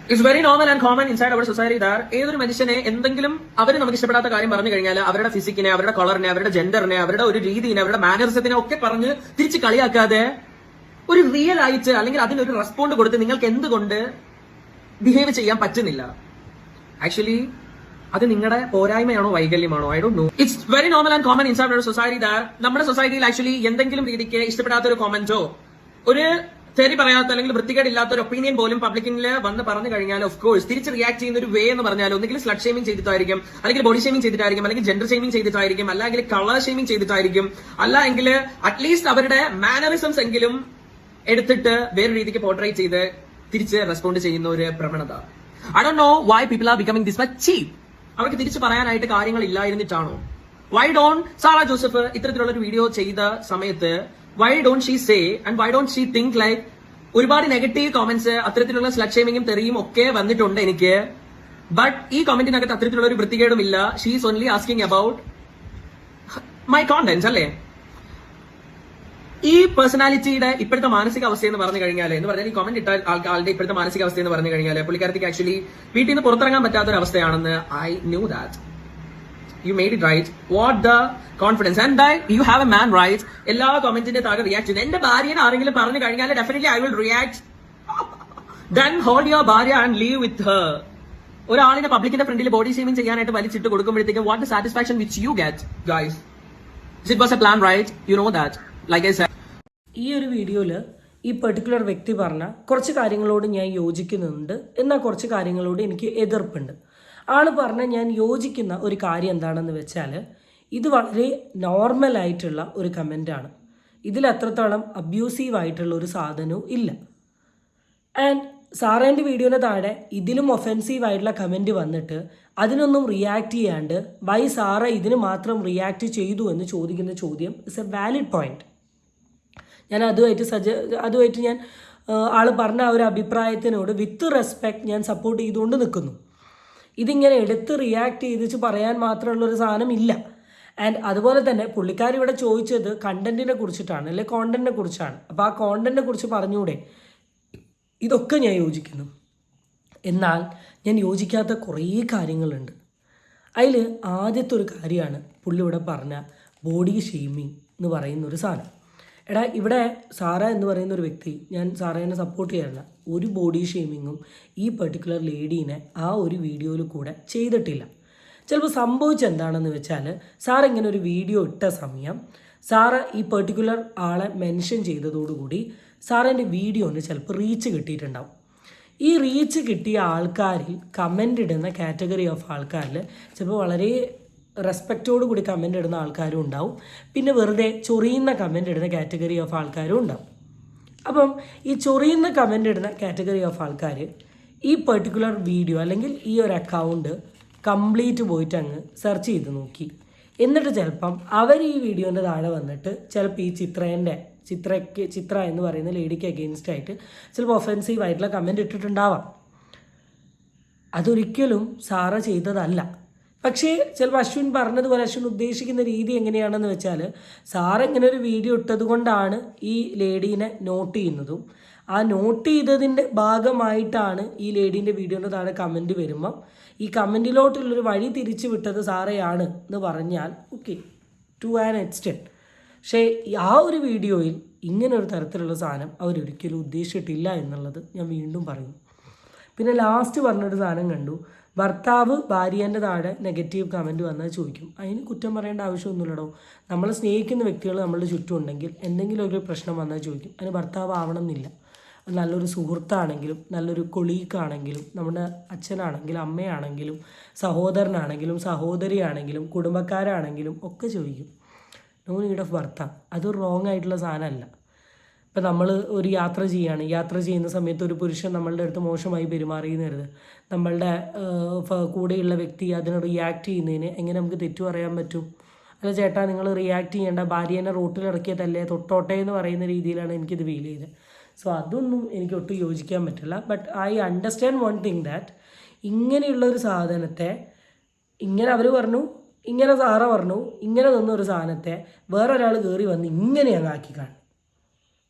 It's very normal and common inside our society there ഏതൊരു മനുഷ്യനെ എന്തെങ്കിലും അവർ നമുക്ക് ഇഷ്ടപ്പെടാത്ത കാര്യം പറഞ്ഞു കഴിഞ്ഞാൽ അവരുടെ ഫിസിക്കിനെ, അവരുടെ കളറിനെ, അവരുടെ ജെൻഡറിനെ, അവരുടെ ഒരു രീതിനെ, അവരുടെ മാനറിസത്തിനെ ഒക്കെ പറഞ്ഞ് തിരിച്ച് കളിയാക്കാതെ ഒരു റിയൽ ആയിട്ട് അല്ലെങ്കിൽ അതിനൊരു റെസ്പോണ്ട് കൊടുത്ത് നിങ്ങൾക്ക് എന്തുകൊണ്ട് ബിഹേവ് ചെയ്യാൻ പറ്റുന്നില്ല? ആക്ച്വലി അത് നിങ്ങളുടെ പോരായ്മയാണോ വൈകല്യമാണോ? I don't know. It's very normal and common inside our society ദാർ നമ്മുടെ സൊസൈറ്റിയിൽ ആക്ച്വലി എന്തെങ്കിലും രീതിക്ക് ഇഷ്ടപ്പെടാത്ത ഒരു കമന്റോ ഒരു തെറി പറയാത്ത അല്ലെങ്കിൽ വൃത്തികേടില്ലാത്ത ഒരു ഒപ്പീനിയൻ പോലും പബ്ലിക്കിൽ വന്ന് പറഞ്ഞു കഴിഞ്ഞാൽ ഓഫ് കോഴ്സ് തിരിച്ച് റിയാക്ട് ചെയ്യുന്ന ഒരു വേ എന്ന് പറഞ്ഞാൽ ഒന്നുകിൽ സ്ലട്ട് ഷെയ്മിങ് ചെയ്തിട്ടായിരിക്കും, അല്ലെങ്കിൽ ബോഡി ഷെയ്മിങ് ചെയ്തിട്ടായിരിക്കും, അല്ലെങ്കിൽ ജെൻഡർ ഷെയ്മിങ് ചെയ്തിട്ടായിരിക്കും, അല്ലെങ്കിൽ കളർ ഷെയ്മിങ് ചെയ്തിട്ടായിരിക്കും, അല്ലെങ്കിൽ അറ്റ്ലീസ്റ്റ് അവരുടെ മാനറിസംസ് എങ്കിലും എടുത്തിട്ട് വേറെ രീതിക്ക് പോർട്രേറ്റ് ചെയ്ത് തിരിച്ച് റെസ്പോണ്ട് ചെയ്യുന്ന ഒരു പ്രവണത. I don't know why people are becoming this much cheap. അവർക്ക് തിരിച്ചു പറയാനായിട്ട് കാര്യങ്ങൾ ഇല്ലായിരുന്നിട്ടാണോ? വൈ ഡോണ്ട് സാറ ജോസഫ് ഇത്തരത്തിലുള്ള ഒരു വീഡിയോ ചെയ്ത സമയത്ത് why don't she say and why don't she think like ഒരുപാട് നെഗറ്റീവ് കോമന്റ്സ് അത്തരത്തിലുള്ള സ്ലട്ട് ഷെയ്മിങ്ങും തെറിയും ഒക്കെ വന്നിട്ടുണ്ട് എനിക്ക്, ബട്ട് ഈ കമന്റിനകത്ത് അത്തരത്തിലുള്ള ഒരു വൃത്തികേടും ഇല്ല. She is only asking about my contents അല്ലേ? ഈ പേഴ്സണാലിറ്റിയുടെ ഇപ്പോഴത്തെ മാനസികാവസ്ഥ എന്ന് പറഞ്ഞു കഴിഞ്ഞാൽ ഈ കമന്റ് ഇട്ട ആളുടെ ഇപ്പോഴത്തെ മാനസികാവസ്ഥ എന്ന് പറഞ്ഞു കഴിഞ്ഞാൽ പുള്ളിക്കാരത്തേക്ക് ആക്ച്വലി വീട്ടിൽ നിന്ന് പുറത്തിറങ്ങാൻ പറ്റാത്തൊരവസ്ഥയാണെന്ന് I knew that. You made it right. What the confidence? And you have a man, right? എല്ലാ കമന്റിന്റെ താഴെ റിയാക്ട് ചെയ്ത് എന്റെ ഭാര്യനെ ആരെങ്കിലും പറഞ്ഞു കഴിഞ്ഞാൽ definitely I will react. Then hold your ഭാര്യ and live with her. ഒരാളിനെ പബ്ലിക്കിന്റെ ഫ്രണ്ടിൽ ബോഡി ഷെയ്മിങ് ചെയ്യാനായിട്ട് വലിച്ചിട്ട് കൊടുക്കുമ്പോഴത്തേക്കും what the satisfaction which you get, guys? It was a plan, right? You know that. Like I said. ഈ ഒരു വീഡിയോയിൽ ഈ പെർട്ടിക്കുലർ വ്യക്തി പറഞ്ഞ കുറച്ച് കാര്യങ്ങളോട് ഞാൻ യോജിക്കുന്നുണ്ട്, എന്നാൽ കുറച്ച് കാര്യങ്ങളോട് എനിക്ക് എതിർപ്പുണ്ട്. ആൾ പറഞ്ഞ ഞാൻ യോജിക്കുന്ന ഒരു കാര്യം എന്താണെന്ന് വെച്ചാൽ ഇത് വളരെ നോർമലായിട്ടുള്ള ഒരു കമൻ്റാണ്. ഇതിൽ അത്രത്തോളം അബ്യൂസീവായിട്ടുള്ള ഒരു സാധനവും ഇല്ല. ആൻഡ് സാറേൻ്റെ വീഡിയോയുടെ താഴെ ഇതിലും ഒഫെൻസീവായിട്ടുള്ള കമൻറ്റ് വന്നിട്ട് അതിനൊന്നും റിയാക്ട് ചെയ്യാണ്ട് വൈ സാറ ഇതിന് മാത്രം റിയാക്ട് ചെയ്തു എന്ന് ചോദിക്കുന്ന ചോദ്യം ഇസ് എ വാലിഡ് പോയിന്റ്. ഞാൻ അതുമായിട്ട് ഞാൻ ആൾ പറഞ്ഞ ആ ഒരു അഭിപ്രായത്തിനോട് വിത്ത് റെസ്പെക്ട് ഞാൻ സപ്പോർട്ട് ചെയ്തുകൊണ്ട് നിൽക്കുന്നു. ഇതിങ്ങനെ എടുത്ത് റിയാക്ട് ചെയ്തിട്ട് പറയാൻ മാത്രമുള്ളൊരു സാധനം ഇല്ല. ആൻഡ് അതുപോലെ തന്നെ പുള്ളിക്കാർ ഇവിടെ ചോദിച്ചത് കണ്ടന്റിനെ കുറിച്ചിട്ടാണ്, അല്ലെ കോണ്ടന്റിനെ കുറിച്ചാണ്. അപ്പോൾ ആ കോണ്ടന്റിനെ കുറിച്ച് പറഞ്ഞൂടെ? ഇതൊക്കെ ഞാൻ യോജിക്കുന്നു. എന്നാൽ ഞാൻ യോജിക്കാത്ത കുറേ കാര്യങ്ങളുണ്ട്. അതിൽ ആദ്യത്തെ ഒരു കാര്യമാണ് പുള്ളി ഇവിടെ പറഞ്ഞ ബോഡി ഷെയ്മിങ് എന്ന് പറയുന്ന ഒരു സാധനം. എടാ, ഇവിടെ സാറ എന്ന് പറയുന്ന ഒരു വ്യക്തി, ഞാൻ സാറേനെ സപ്പോർട്ട് ചെയ്യാറില്ല, ഒരു ബോഡി ഷെയ്മിങ്ങും ഈ പെർട്ടിക്കുലർ ലേഡീനെ ആ ഒരു വീഡിയോയിൽ കൂടെ ചെയ്തിട്ടില്ല. ചിലപ്പോൾ സംഭവിച്ചെന്താണെന്ന് വെച്ചാൽ സാർ ഇങ്ങനെ ഒരു വീഡിയോ ഇട്ട സമയം സാറ് ഈ പെർട്ടിക്കുലർ ആളെ മെൻഷൻ ചെയ്തതോടുകൂടി സാറിൻ്റെ വീഡിയോന് ചിലപ്പോൾ റീച്ച് കിട്ടിയിട്ടുണ്ടാവും. ഈ റീച്ച് കിട്ടിയ ആൾക്കാരിൽ കമൻ്റ് ഇടുന്ന കാറ്റഗറി ഓഫ് ആൾക്കാരിൽ ചിലപ്പോൾ വളരെ റെസ്പെക്റ്റോട് കൂടി കമൻ്റ് ഇടുന്ന ആൾക്കാരും ഉണ്ടാവും, പിന്നെ വെറുതെ ചൊറിയുന്ന കമൻ്റ് ഇടുന്ന കാറ്റഗറി ഓഫ് ആൾക്കാരും ഉണ്ടാവും. അപ്പം ഈ ചൊറിയുന്ന കമൻ്റ് ഇടുന്ന കാറ്റഗറി ഓഫ് ആൾക്കാർ ഈ പെർട്ടിക്കുലർ വീഡിയോ അല്ലെങ്കിൽ ഈ ഒരു അക്കൗണ്ട് കംപ്ലീറ്റ് പോയിട്ട് അങ്ങ് സെർച്ച് ചെയ്ത് നോക്കി. എന്നിട്ട് ചിലപ്പം അവർ ഈ വീഡിയോൻ്റെ താഴെ വന്നിട്ട് ചിലപ്പോൾ ഈ ചിത്രേൻ്റെ ചിത്ര എന്ന് പറയുന്ന ലേഡിക്ക് അഗെയിൻസ്റ്റ് ആയിട്ട് ചിലപ്പോൾ ഒഫെൻസീവ് ആയിട്ടുള്ള കമൻറ്റ് ഇട്ടിട്ടുണ്ടാവാം. അതൊരിക്കലും സാറ ചെയ്തതല്ല. പക്ഷേ ചിലപ്പോൾ അശ്വിൻ പറഞ്ഞതുപോലെ അശ്വിൻ ഉദ്ദേശിക്കുന്ന രീതി എങ്ങനെയാണെന്ന് വെച്ചാൽ, സാറ് ഇങ്ങനെ ഒരു വീഡിയോ ഇട്ടത് കൊണ്ടാണ് ഈ ലേഡീനെ നോട്ട് ചെയ്യുന്നതും ആ നോട്ട് ചെയ്തതിൻ്റെ ഭാഗമായിട്ടാണ് ഈ ലേഡീൻ്റെ വീഡിയോൻ്റെ താഴെ കമൻറ്റ് വരുമ്പം ഈ കമൻറ്റിലോട്ടുള്ളൊരു വഴി തിരിച്ചു വിട്ടത് സാറയാണ് എന്ന് പറഞ്ഞാൽ ഓക്കെ, ടു ആൻ എക്സ്റ്റെൻറ്റ്. പക്ഷേ ആ ഒരു വീഡിയോയിൽ ഇങ്ങനെ ഒരു തരത്തിലുള്ള സാധനം അവരൊരിക്കലും ഉദ്ദേശിച്ചിട്ടില്ല എന്നുള്ളത് ഞാൻ വീണ്ടും പറയുന്നു. പിന്നെ ലാസ്റ്റ് പറഞ്ഞൊരു സാധനം കണ്ടു, ഭർത്താവ് ഭാര്യേൻ്റെ താഴെ നെഗറ്റീവ് കമൻറ്റ് വന്നാൽ ചോദിക്കും. അതിന് കുറ്റം പറയേണ്ട ആവശ്യമൊന്നുമില്ലടോ. നമ്മൾ സ്നേഹിക്കുന്ന വ്യക്തികൾ നമ്മളുടെ ചുറ്റും ഉണ്ടെങ്കിൽ എന്തെങ്കിലും ഒരു പ്രശ്നം വന്നാൽ ചോദിക്കും. അതിന് ഭർത്താവ് ആവണം എന്നില്ല. നല്ലൊരു സുഹൃത്താണെങ്കിലും നല്ലൊരു കൊളീഗാണെങ്കിലും നമ്മുടെ അച്ഛനാണെങ്കിലും അമ്മയാണെങ്കിലും സഹോദരനാണെങ്കിലും സഹോദരിയാണെങ്കിലും കുടുംബക്കാരാണെങ്കിലും ഒക്കെ ചോദിക്കും. നോ നീഡ് ഓഫ് ഭർത്താവ്. അതൊരു റോങ് ആയിട്ടുള്ള സാധനമല്ല. ഇപ്പം നമ്മൾ ഒരു യാത്ര ചെയ്യുന്ന സമയത്ത് ഒരു പുരുഷൻ നമ്മളുടെ അടുത്ത് മോശമായി പെരുമാറിയെന്ന് നമ്മളുടെ കൂടെയുള്ള വ്യക്തി അതിന് റിയാക്ട് ചെയ്യുന്നതിന് എങ്ങനെ നമുക്ക് തെറ്റു പറയാൻ പറ്റും? അല്ല ചേട്ടാ, നിങ്ങൾ റിയാക്ട് ചെയ്യേണ്ട, ഭാര്യേനെ റോട്ടിലിറക്കിയതല്ലേ, തൊട്ടോട്ടെ എന്ന് പറയുന്ന രീതിയിലാണ് എനിക്കിത് ഫീൽ ചെയ്തത്. സോ അതൊന്നും എനിക്ക് ഒട്ടും യോജിക്കാൻ പറ്റില്ല. But I understand one thing that ഇങ്ങനെയുള്ളൊരു സാധനത്തെ ഇങ്ങനെ അവർ പറഞ്ഞു, ഇങ്ങനെ സാറ പറഞ്ഞു, ഇങ്ങനെ നിന്നൊരു സാധനത്തെ വേറൊരാൾ കയറി വന്ന് ഇങ്ങനെ അങ്ങ് ആക്കി കാണും.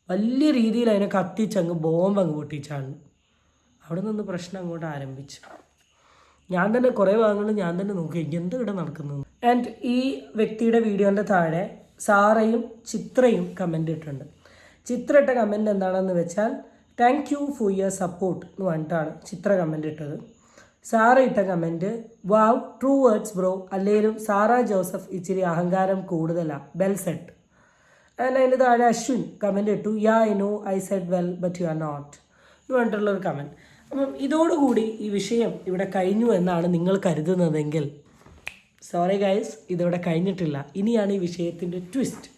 വലിയ രീതിയിൽ അതിനെ കത്തിച്ചങ്ങ് ബോംബങ്ങ് പൊട്ടിച്ചാണ്. അവിടെ നിന്ന് പ്രശ്നം അങ്ങോട്ട് ആരംഭിച്ചു. ഞാൻ തന്നെ കുറേ ഭാഗങ്ങൾ ഞാൻ തന്നെ നോക്കി എന്ത് ഇവിടെ നടക്കുന്നത്. ആൻഡ് ഈ വ്യക്തിയുടെ വീഡിയോൻ്റെ താഴെ സാറയും ചിത്രയും കമൻ്റ് ഇട്ടിട്ടുണ്ട്. ചിത്ര ഇട്ട കമൻറ്റ് എന്താണെന്ന് വെച്ചാൽ thank you for your support എന്ന് പറഞ്ഞിട്ടാണ് ചിത്ര കമൻ്റ് ഇട്ടത്. സാറ ഇട്ട കമൻറ്റ് വാവ് ട്രൂ വേർഡ്സ് ബ്രോ, അല്ലെങ്കിലും സാറ ജോസഫ് ഇച്ചിരി അഹങ്കാരം കൂടുതലാണ്, വെൽ സെറ്റ്. ആൻഡ് അതിൻ്റെ താഴെ അശ്വിൻ കമൻറ്റ് ഇട്ടു yeah I know I said well but you are not എന്ന് പറഞ്ഞിട്ടുള്ളൊരു കമൻറ്റ്. അപ്പം ഇതോടുകൂടി ഈ വിഷയം ഇവിടെ കഴിഞ്ഞു എന്നാണ് നിങ്ങൾ കരുതുന്നതെങ്കിൽ സോറി ഗൈസ്, ഇതിവിടെ കഴിഞ്ഞിട്ടില്ല. ഇനിയാണ് ഈ വിഷയത്തിൻ്റെ ട്വിസ്റ്റ്.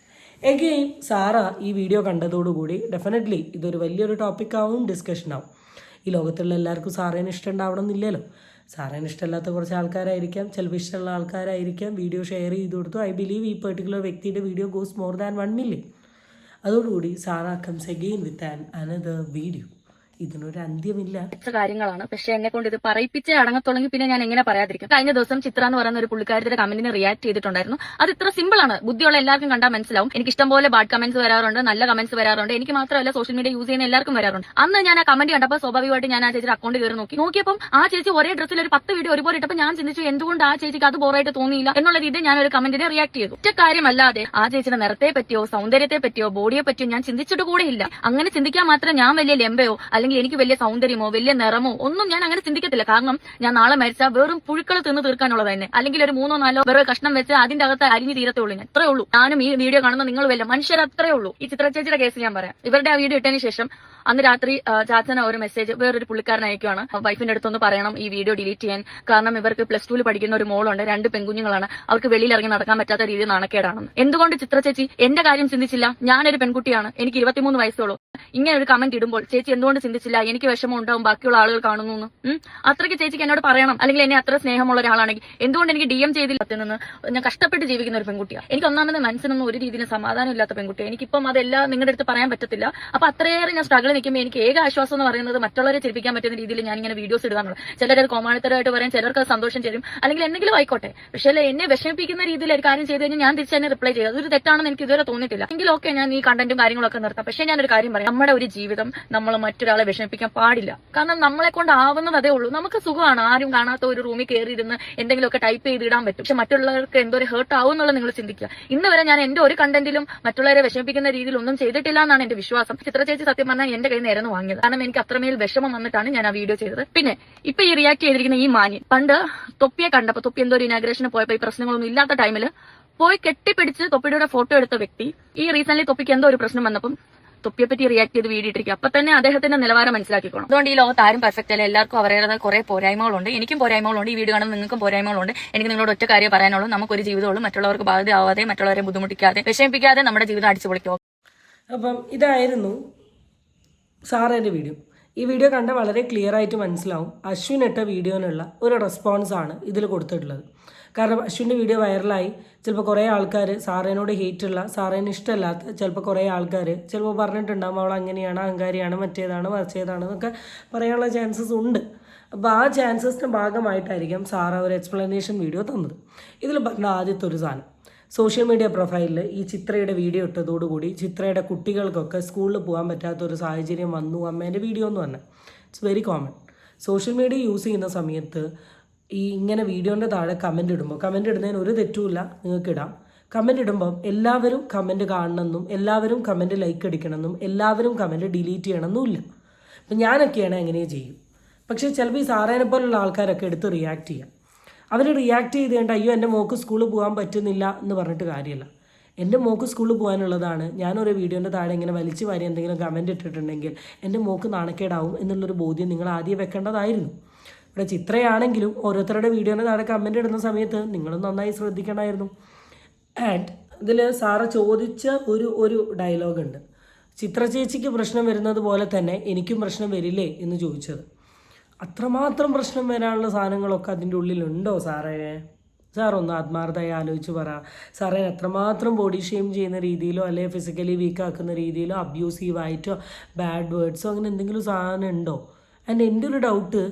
എഗെയിൻ സാറ ഈ വീഡിയോ കണ്ടതോടുകൂടി ഡെഫിനറ്റ്ലി ഇതൊരു വലിയൊരു ടോപ്പിക്കാവും, ഡിസ്കഷനാവും. ഈ ലോകത്തുള്ള എല്ലാവർക്കും സാറേനെ ഇഷ്ടം ഉണ്ടാവണമെന്നില്ലല്ലോ. സാറേനെ ഇഷ്ടമില്ലാത്ത കുറച്ച് ആൾക്കാരായിരിക്കാം, ചിലപ്പോൾ ഇഷ്ടമുള്ള ആൾക്കാരായിരിക്കാം. വീഡിയോ ഷെയർ ചെയ്ത് കൊടുത്തു. ഐ ബിലീവ് ഈ പെർട്ടിക്കുലർ വ്യക്തിയുടെ video goes more than 1 million. അതോടുകൂടി Sara comes again with an another video. ഇതിനൊരു അന്ത്യമില്ല. കാര്യങ്ങളാണ്, പക്ഷെ എന്നെ കൊണ്ട് ഇത് പറയിപ്പിച്ചേ അടങ്ങത്തുള്ളെങ്കിൽ പിന്നെ ഞാൻ എങ്ങനെ പറയാതിരിക്കും. കഴിഞ്ഞ ദിവസം ചിത്ര എന്ന് പറയുന്ന ഒരു പുള്ളിക്കാരുടെ കമന്റിന് റിയാക്ട് ചെയ്തിട്ടുണ്ടായിരുന്നു. അത് ഇത്ര സിമ്പിൾ ആണ്, ബുദ്ധിയുള്ള എല്ലാവർക്കും കണ്ടാൽ മനസ്സിലാവും. എനിക്ക് ഇഷ്ടംപോലെ ബാഡ് കമന്റ്സ് വരാറുണ്ട്, നല്ല കമന്റ്സ് വരാറുണ്ട്. എനിക്ക് മാത്രമല്ല സോഷ്യൽ മീഡിയ യൂസ് ചെയ്യുന്ന എല്ലാവർക്കും വരാറുണ്ട്. അന്ന് ഞാൻ ആ കമന്റ് കണ്ടപ്പോൾ സ്വാഭാവികമായിട്ട് ഞാൻ ആ ചേച്ചിയുടെ അക്കൗണ്ട് കയറി നോക്കിയപ്പോൾ ആ ചേച്ചി ഒരേ ഡ്രസ്സിൽ ഒരു 10 വീഡിയോ ഒരുപോലെ ഇട്ടപ്പോൾ ഞാൻ ചിന്തിച്ചു എന്തുകൊണ്ട് ആ ചേച്ചിക്ക് അത് ബോറായിട്ട് തോന്നിയില്ല എന്നുള്ള രീതിയിൽ ഞാൻ ഒരു കമന്റിനെ റിയാക്ട് ചെയ്തു. ഒറ്റ കാര്യമല്ലാതെ ആ ചേച്ചിയുടെ നിറത്തെ പറ്റിയോ സൗന്ദര്യത്തെ പറ്റിയോ ബോഡിയെ പറ്റിയോ ഞാൻ ചിന്തിച്ചിട്ട് കൂടെ ഇല്ല. അങ്ങനെ ചിന്തിക്കാൻ മാത്രം ഞാൻ വലിയ ലെമ്പയോ അല്ലെങ്കിൽ എനിക്ക് വലിയ സൗന്ദര്യമോ വലിയ നിറമോ ഒന്നും ഞാൻ അങ്ങനെ ചിന്തിക്കത്തില്ല. കാരണം ഞാൻ നാളെ മരിച്ചാൽ വെറും പുഴുക്കൾ തിന്ന് തീർക്കാനുള്ളത് തന്നെ, അല്ലെങ്കിൽ ഒരു 3 or 4 വേറെ കഷ്ണം വെച്ച് അതിന്റെ അകത്ത് അരിഞ്ഞു തീരത്തേ ഉള്ളൂ. ഞാൻ അത്രേ ഉള്ളൂ. ഞാനും ഈ വീഡിയോ കാണുന്ന നിങ്ങൾ വല്ല മനുഷ്യർ അത്രേ ഉള്ളൂ. ഈ ചിത്ര ചേച്ചിയുടെ കേസ് ഞാൻ പറയാം. ഇവരുടെ ആ വീഡിയോ ഇട്ടതിന് ശേഷം അന്ന് രാത്രി ചാച്ചന ഒരു മെസ്സേജ് വേറൊരു പുള്ളിക്കാരൻ അയക്കുവാണ്, വൈഫിന്റെ അടുത്തൊന്ന് പറയണം ഈ വീഡിയോ ഡിലീറ്റ് ചെയ്യാൻ. കാരണം ഇവർക്ക് +2 പഠിക്കുന്ന ഒരു മോളുണ്ട്, 2 പെൺകുഞ്ഞുങ്ങളാണ്, അവർക്ക് വെളിയിൽ ഇറങ്ങി നടക്കാൻ പറ്റാത്ത രീതിയിൽ നാണക്കേടാണെന്ന്. എന്തുകൊണ്ട് ചിത്ര ചേച്ചി എന്റെ കാര്യം ചിന്തിച്ചില്ല? ഞാനൊരു പെൺകുട്ടിയാണ്, എനിക്ക് 23 വയസ്സുള്ളൂ. ഇങ്ങനെ ഒരു കമന്റ് ഇടുമ്പോൾ ചേച്ചി എന്തുകൊണ്ട് ചിന്തിച്ചില്ല എനിക്ക് വിഷമം ഉണ്ടാവും ബാക്കിയുള്ള ആളുകൾ കാണുന്നു? അത്രയ്ക്ക് ചേച്ചിക്ക് എന്നോട് പറയണം. അല്ലെങ്കിൽ എന്നെ അത്ര സ്നേഹമുള്ള ഒരാളാണെങ്കിൽ എന്തുകൊണ്ട് എനിക്ക് DM ചെയ്തില്ല? നിന്ന് ഞാൻ കഷ്ടപ്പെട്ട് ജീവിക്കുന്ന ഒരു പെൺകുട്ടിയാണ്. എനിക്ക് ഒന്നാമത് മനസ്സിനൊന്നും ഒരു രീതിയിലും സമാധാനം ഇല്ലാത്ത പെൺകുട്ടിയാണ്. എനിക്കിപ്പം അതെല്ലാം നിങ്ങളുടെ അടുത്ത് പറയാൻ പറ്റത്തില്ല. അപ്പൊ അത്രയേറെ ഞാൻ സ്ട്രഗിൾ നിൽക്കുമ്പോൾ എനിക്ക് ഏക ആശ്വാസം എന്ന് പറയുന്നത് മറ്റുള്ളവരെ ചിരിപ്പിക്കാൻ പറ്റുന്ന രീതിയിൽ ഞാൻ ഇങ്ങനെ വീഡിയോസ് ഇടാനുള്ളത്. ചിലരത് കോമാളിത്തരമായിട്ട് പറയാൻ, ചിലർക്ക് അത് സന്തോഷം തരും, അല്ലെങ്കിൽ എന്തെങ്കിലും ആയിക്കോട്ടെ. പക്ഷേ എന്നെ വിഷമിപ്പിക്കുന്ന രീതിയിൽ ഒരു കാര്യം ചെയ്ത് കഴിഞ്ഞാൽ ഞാൻ തിരിച്ച് തന്നെ റിപ്ലൈ ചെയ്യും. അതൊരു തെറ്റാണെന്ന് എനിക്ക് ഇതുവരെ തോന്നിയിട്ടില്ല. എങ്കിലും ഓക്കെ, ഞാൻ ഈ കണ്ടന്റും കാര്യങ്ങളൊക്കെ നിർത്താം. പക്ഷേ ഞാനൊരു കാര്യം പറയാം, നമ്മുടെ ഒരു ജീവിതം നമ്മൾ മറ്റൊരാളെ വിഷമിപ്പിക്കാൻ പാടില്ല. കാരണം നമ്മളെ കൊണ്ട് ആവുന്നത് അതേ ഉള്ളൂ. നമുക്ക് സുഖമാണ്, ആരും കാണാത്ത ഒരു റൂമിൽ കയറി ഇരുന്ന് എന്തെങ്കിലുമൊക്കെ ടൈപ്പ് ചെയ്ത് ഇടാൻ പറ്റും. പക്ഷെ മറ്റുള്ളവർക്ക് എന്തോ ഒരു ഹേർട്ട് ആവും എന്നുള്ളത് നിങ്ങൾ ചിന്തിക്കുക. ഇന്ന് വരെ ഞാൻ എന്റെ ഒരു കണ്ടന്റിലും മറ്റുള്ളവരെ വിഷമിപ്പിക്കുന്ന രീതിയിൽ ഒന്നും ചെയ്തിട്ടില്ല എന്നാണ് എന്റെ വിശ്വാസം. ചിത്ര ചേച്ചി സത്യം പറഞ്ഞാൽ എന്റെ കയ്യിൽ നേരെ വാങ്ങിയത്. കാരണം എനിക്ക് അത്രമേൽ വിഷമം വന്നിട്ടാണ് ഞാൻ ആ വീഡിയോ ചെയ്തത്. പിന്നെ ഇപ്പൊ ഈ റിയാക്ട് ചെയ്തിരിക്കുന്ന ഈ മാന്യൻ പണ്ട് തൊപ്പിയെ കണ്ടപ്പോ, തൊപ്പി എന്തോ ഒരു ഇനാഗ്രേഷന് പോയപ്പോ ഈ പ്രശ്നങ്ങളൊന്നും ഇല്ലാത്ത ടൈമിൽ പോയി കെട്ടിപ്പിടിച്ച് തൊപ്പിയുടെ ഫോട്ടോ എടുത്ത വ്യക്തി ഈ റീസെന്റ് തൊപ്പിക്ക് എന്തോ ഒരു പ്രശ്നം വന്നപ്പം തൊപ്പിയെ പറ്റി റിയാക്ട് ചെയ്ത് വീഡിയോ ഇട്ടിരിക്കുക. അപ്പൊ തന്നെ അദ്ദേഹത്തിന്റെ നിലവാരം മനസ്സിലാക്കിക്കോണം. അതുകൊണ്ട് ഈ ലോകത്ത് ആരും പെർഫെക്റ്റ് അല്ല, എല്ലാവർക്കും അവരുടെ കുറെ പോരായ്മകളുണ്ട്. എനിക്കും പോരായ്മകളുണ്ട്, ഈ വീഡിയോ കാണുന്ന നിങ്ങൾക്കും പോരായ്മകളുണ്ട്. എനിക്ക് നിങ്ങളോട് ഒറ്റ കാര്യം പറയാനുള്ളൂ, നമുക്കൊരു ജീവിതമുള്ളൂ. മറ്റുള്ളവർക്ക് ബാധ്യമാവാതെ, മറ്റുള്ളവരെ ബുദ്ധിമുട്ടിക്കാതെ, വിഷമിപ്പിക്കാതെ നമ്മുടെ ജീവിതം അടിച്ചു പൊളിക്കുക. അപ്പം ഇതായിരുന്നു സാറേൻ്റെ വീഡിയോ. ഈ വീഡിയോ കണ്ട വളരെ ക്ലിയർ ആയിട്ട് മനസ്സിലാവും അശ്വിൻ ഇട്ട വീഡിയോനുള്ള ഒരു റെസ്പോൺസാണ് ഇതിൽ കൊടുത്തിട്ടുള്ളത്. കാരണം അശ്വിൻ്റെ വീഡിയോ വൈറലായി ചിലപ്പോൾ കുറേ ആൾക്കാർ സാറേനോട് ഹെയ്റ്റുള്ള, സാറേന് ഇഷ്ടമല്ലാത്ത ചിലപ്പോൾ കുറേ ആൾക്കാർ ചിലപ്പോൾ പറഞ്ഞിട്ടുണ്ടാകും അവൾ അങ്ങനെയാണ്, അഹങ്കാരിയാണ്, മറ്റേതാണ്, മറിച്ചേതാണ് എന്നൊക്കെ പറയാനുള്ള ചാൻസസ് ഉണ്ട്. അപ്പോൾ ആ ചാൻസസിൻ്റെ ഭാഗമായിട്ടായിരിക്കും സാറ് ഒരു എക്സ്പ്ലനേഷൻ വീഡിയോ തന്നത്. ഇതിൽ പറഞ്ഞ ആദ്യത്തെ ഒരു സാധനം, സോഷ്യൽ മീഡിയ പ്രൊഫൈലിൽ ഈ ചിത്രയുടെ വീഡിയോ ഇട്ടതോടുകൂടി ചിത്രയുടെ കുട്ടികൾക്കൊക്കെ സ്കൂളിൽ പോകാൻ പറ്റാത്തൊരു സാഹചര്യം വന്നു അമ്മേൻ്റെ വീഡിയോ എന്ന് പറഞ്ഞാൽ it's very common. Social media use ചെയ്യുന്ന സമയത്ത് ഈ ഇങ്ങനെ വീഡിയോൻ്റെ താഴെ കമൻറ്റ് ഇടുമ്പോൾ, കമൻറ്റ് ഇടുന്നതിന് ഒരു തെറ്റുമില്ല, നിങ്ങൾക്ക് ഇടാം. കമൻറ്റ് ഇടുമ്പം എല്ലാവരും കമൻറ്റ് കാണണമെന്നും എല്ലാവരും കമൻറ്റ് ലൈക്ക് അടിക്കണമെന്നും എല്ലാവരും കമൻറ്റ് ഡിലീറ്റ് ചെയ്യണമെന്നുമില്ല. അപ്പം ഞാനൊക്കെയാണ് എങ്ങനെ ചെയ്യും. പക്ഷേ ചിലപ്പോൾ ഈ സാറേനെ പോലുള്ള ആൾക്കാരൊക്കെ എടുത്ത് റിയാക്ട് ചെയ്യാം. അവർ റിയാക്ട് ചെയ്തുകൊണ്ട് അയ്യോ എൻ്റെ മോക്ക് സ്കൂളിൽ പോകാൻ പറ്റുന്നില്ല എന്ന് പറഞ്ഞിട്ട് കാര്യമില്ല. എൻ്റെ മോക്ക് സ്കൂളിൽ പോകാനുള്ളതാണ്. ഞാനൊരു വീഡിയോൻ്റെ താഴെ ഇങ്ങനെ വലിച്ചു വാരി എന്തെങ്കിലും കമൻറ്റ് ഇട്ടിട്ടുണ്ടെങ്കിൽ എൻ്റെ മോക്ക് നാണക്കേടാവും എന്നുള്ളൊരു ബോധ്യം നിങ്ങൾ ആദ്യം വെക്കേണ്ടതായിരുന്നു. ഇവിടെ ചിത്രയാണെങ്കിലും ഓരോരുത്തരുടെ വീഡിയോൻ്റെ താഴെ കമൻറ്റ് ഇടുന്ന സമയത്ത് നിങ്ങളും നന്നായി ശ്രദ്ധിക്കണമായിരുന്നു. ആൻഡ് ഇതിൽ സാറ് ചോദിച്ച ഒരു ഡയലോഗുണ്ട്, ചിത്ര ചേച്ചിക്ക് പ്രശ്നം വരുന്നത് പോലെ തന്നെ എനിക്കും പ്രശ്നം വരില്ലേ എന്ന് ചോദിച്ചത്. അത്രമാത്രം പ്രശ്നം വരാനുള്ള സാധനങ്ങളൊക്കെ അതിൻ്റെ ഉള്ളിലുണ്ടോ സാറേ? സാറൊന്ന് ആത്മാർത്ഥമായി ആലോചിച്ച് പറ. സാറേ എത്രമാത്രം ബോഡി ഷെയിം ചെയ്യുന്ന രീതിയിലോ അല്ലെങ്കിൽ ഫിസിക്കലി വീക്കാക്കുന്ന രീതിയിലോ അബ്യൂസീവായിട്ടോ ബാഡ് വേർഡ്സോ അങ്ങനെ എന്തെങ്കിലും സാധനം ഉണ്ടോ? ആൻഡ് എൻ്റെ ഒരു ഡൗട്ട്,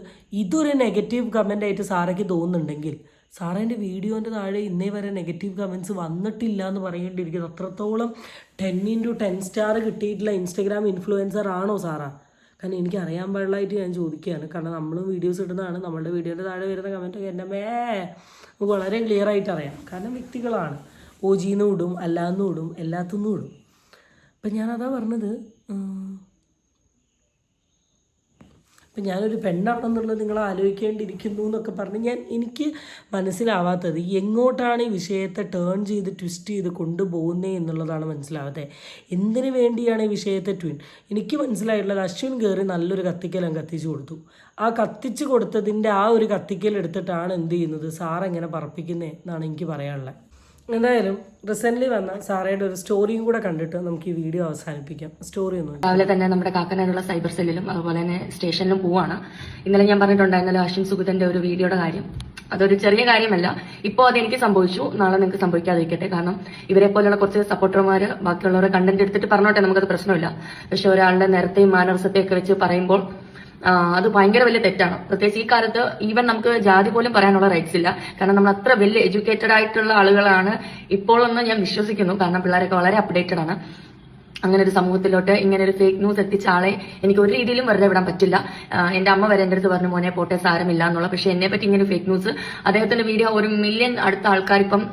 ഇതൊരു നെഗറ്റീവ് കമൻ്റ് ആയിട്ട് സാറയ്ക്ക് തോന്നുന്നുണ്ടെങ്കിൽ സാറേൻ്റെ വീഡിയോൻ്റെ താഴെ ഇന്നേ വരെ നെഗറ്റീവ് കമൻറ്റ്സ് വന്നിട്ടില്ല എന്ന് പറയേണ്ടിയിരിക്കുന്നു. അത്രത്തോളം 10/10 സ്റ്റാർ കിട്ടിയിട്ടുള്ള ഇൻസ്റ്റഗ്രാം ഇൻഫ്ലുവൻസർ ആണോ സാറാ? കാരണം എനിക്ക് അറിയാൻ പാടില്ലായിട്ട് ഞാൻ ചോദിക്കുകയാണ്. കാരണം നമ്മളും വീഡിയോസ് ഇടുന്നതാണ്, നമ്മളുടെ വീഡിയോൻ്റെ താഴെ വരുന്ന കമൻറ്റൊക്കെ എൻ്റെ നമുക്ക് വളരെ ക്ലിയർ ആയിട്ട് അറിയാം. കാരണം വ്യക്തികളാണ്, ഓജിന്നും ഇടും, അല്ലാന്നും ഇടും, എല്ലാത്തുനിന്നും ഇടും. അപ്പം ഞാനതാ പറഞ്ഞത്, അപ്പം ഞാനൊരു പെണ്ണാണെന്നുള്ളത് നിങ്ങൾ ആലോചിക്കേണ്ടിയിരിക്കുന്നു എന്നൊക്കെ പറഞ്ഞ് എനിക്ക് മനസ്സിലാവാത്തത് എങ്ങോട്ടാണ് ഈ വിഷയത്തെ ടേൺ ചെയ്ത് ട്വിസ്റ്റ് ചെയ്ത് കൊണ്ടുപോകുന്നത് എന്നുള്ളതാണ് മനസ്സിലാവാത്തത്. എന്തിനു വേണ്ടിയാണ് ഈ വിഷയത്തെ എനിക്ക് മനസ്സിലായിട്ടുള്ളത്, അശ്വിൻ കയറി നല്ലൊരു കത്തിക്കലും കത്തിച്ചു കൊടുത്തു. ആ കത്തിച്ചു കൊടുത്തതിൻ്റെ ആ ഒരു കത്തിക്കൽ എടുത്തിട്ടാണ് എന്ത് ചെയ്യുന്നത് സാറെങ്ങനെ പറപ്പിക്കുന്നത് എന്നാണ് എനിക്ക് പറയാനുള്ളത്. എന്തായാലും റീസെൻ്റ്ലി വന്ന സാറയുടെ ഒരു സ്റ്റോറിയും കൂടെ കണ്ടിട്ട് നമുക്ക് ഈ വീഡിയോ അവസാനിപ്പിക്കാം. സ്റ്റോറി ഒന്നും രാവിലെ തന്നെ നമ്മുടെ കാക്കനാടുള്ള സൈബർ സെല്ലിലും അതുപോലെ തന്നെ സ്റ്റേഷനിലും പോവാണ്. ഇന്നലെ ഞാൻ പറഞ്ഞിട്ടുണ്ടായിരുന്നല്ലോ അശ്വിൻ സുഗതന്റെ ഒരു വീഡിയോയുടെ കാര്യം. അതൊരു ചെറിയ കാര്യമല്ല. ഇപ്പോൾ അത് എനിക്ക് സംഭവിച്ചു, നാളെ നിങ്ങൾക്ക് സംഭവിക്കാതിരിക്കട്ടെ. കാരണം ഇവരെ പോലെയുള്ള കുറച്ച് സപ്പോർട്ടർമാർ ബാക്കിയുള്ളവരെ കണ്ടന്റ് എടുത്തിട്ട് പറഞ്ഞോട്ടെ, നമുക്കത് പ്രശ്നമില്ല. പക്ഷെ ഒരാളുടെ നേരത്തെയും മാനർസത്തെയൊക്കെ വെച്ച് പറയുമ്പോൾ അത് ഭയങ്കര വലിയ തെറ്റാണ്. പ്രത്യേകിച്ച് ഈ കാലത്ത് ഈവൻ നമുക്ക് ജാതി പോലും പറയാനുള്ള റൈറ്റ്സ് ഇല്ല. കാരണം നമ്മൾ അത്ര വെൽ എഡ്യൂക്കേറ്റഡ് ആയിട്ടുള്ള ആളുകളാണ് ഇപ്പോഴെന്ന് ഞാൻ വിശ്വസിക്കുന്നു. കാരണം പിള്ളേരൊക്കെ വളരെ അപ്ഡേറ്റഡ് ആണ്. അങ്ങനെ ഒരു സമൂഹത്തിലോട്ട് ഇങ്ങനെ ഒരു ഫേക്ക് ന്യൂസ് എത്തിച്ച ആളെ എനിക്ക് ഒരു രീതിയിലും വെറുതെ വിടാൻ പറ്റില്ല. എന്റെ അമ്മ വരെ എന്റെ അടുത്ത് പറഞ്ഞു മോനെ പോട്ടെ സാരമില്ല എന്നുള്ള. പക്ഷെ എന്നെ പറ്റി ഇങ്ങനെ ഫേക്ക് ന്യൂസ്, അദ്ദേഹത്തിന്റെ വീഡിയോ 1 മില്യൺ അടുത്ത ആൾക്കാർ ഇപ്പം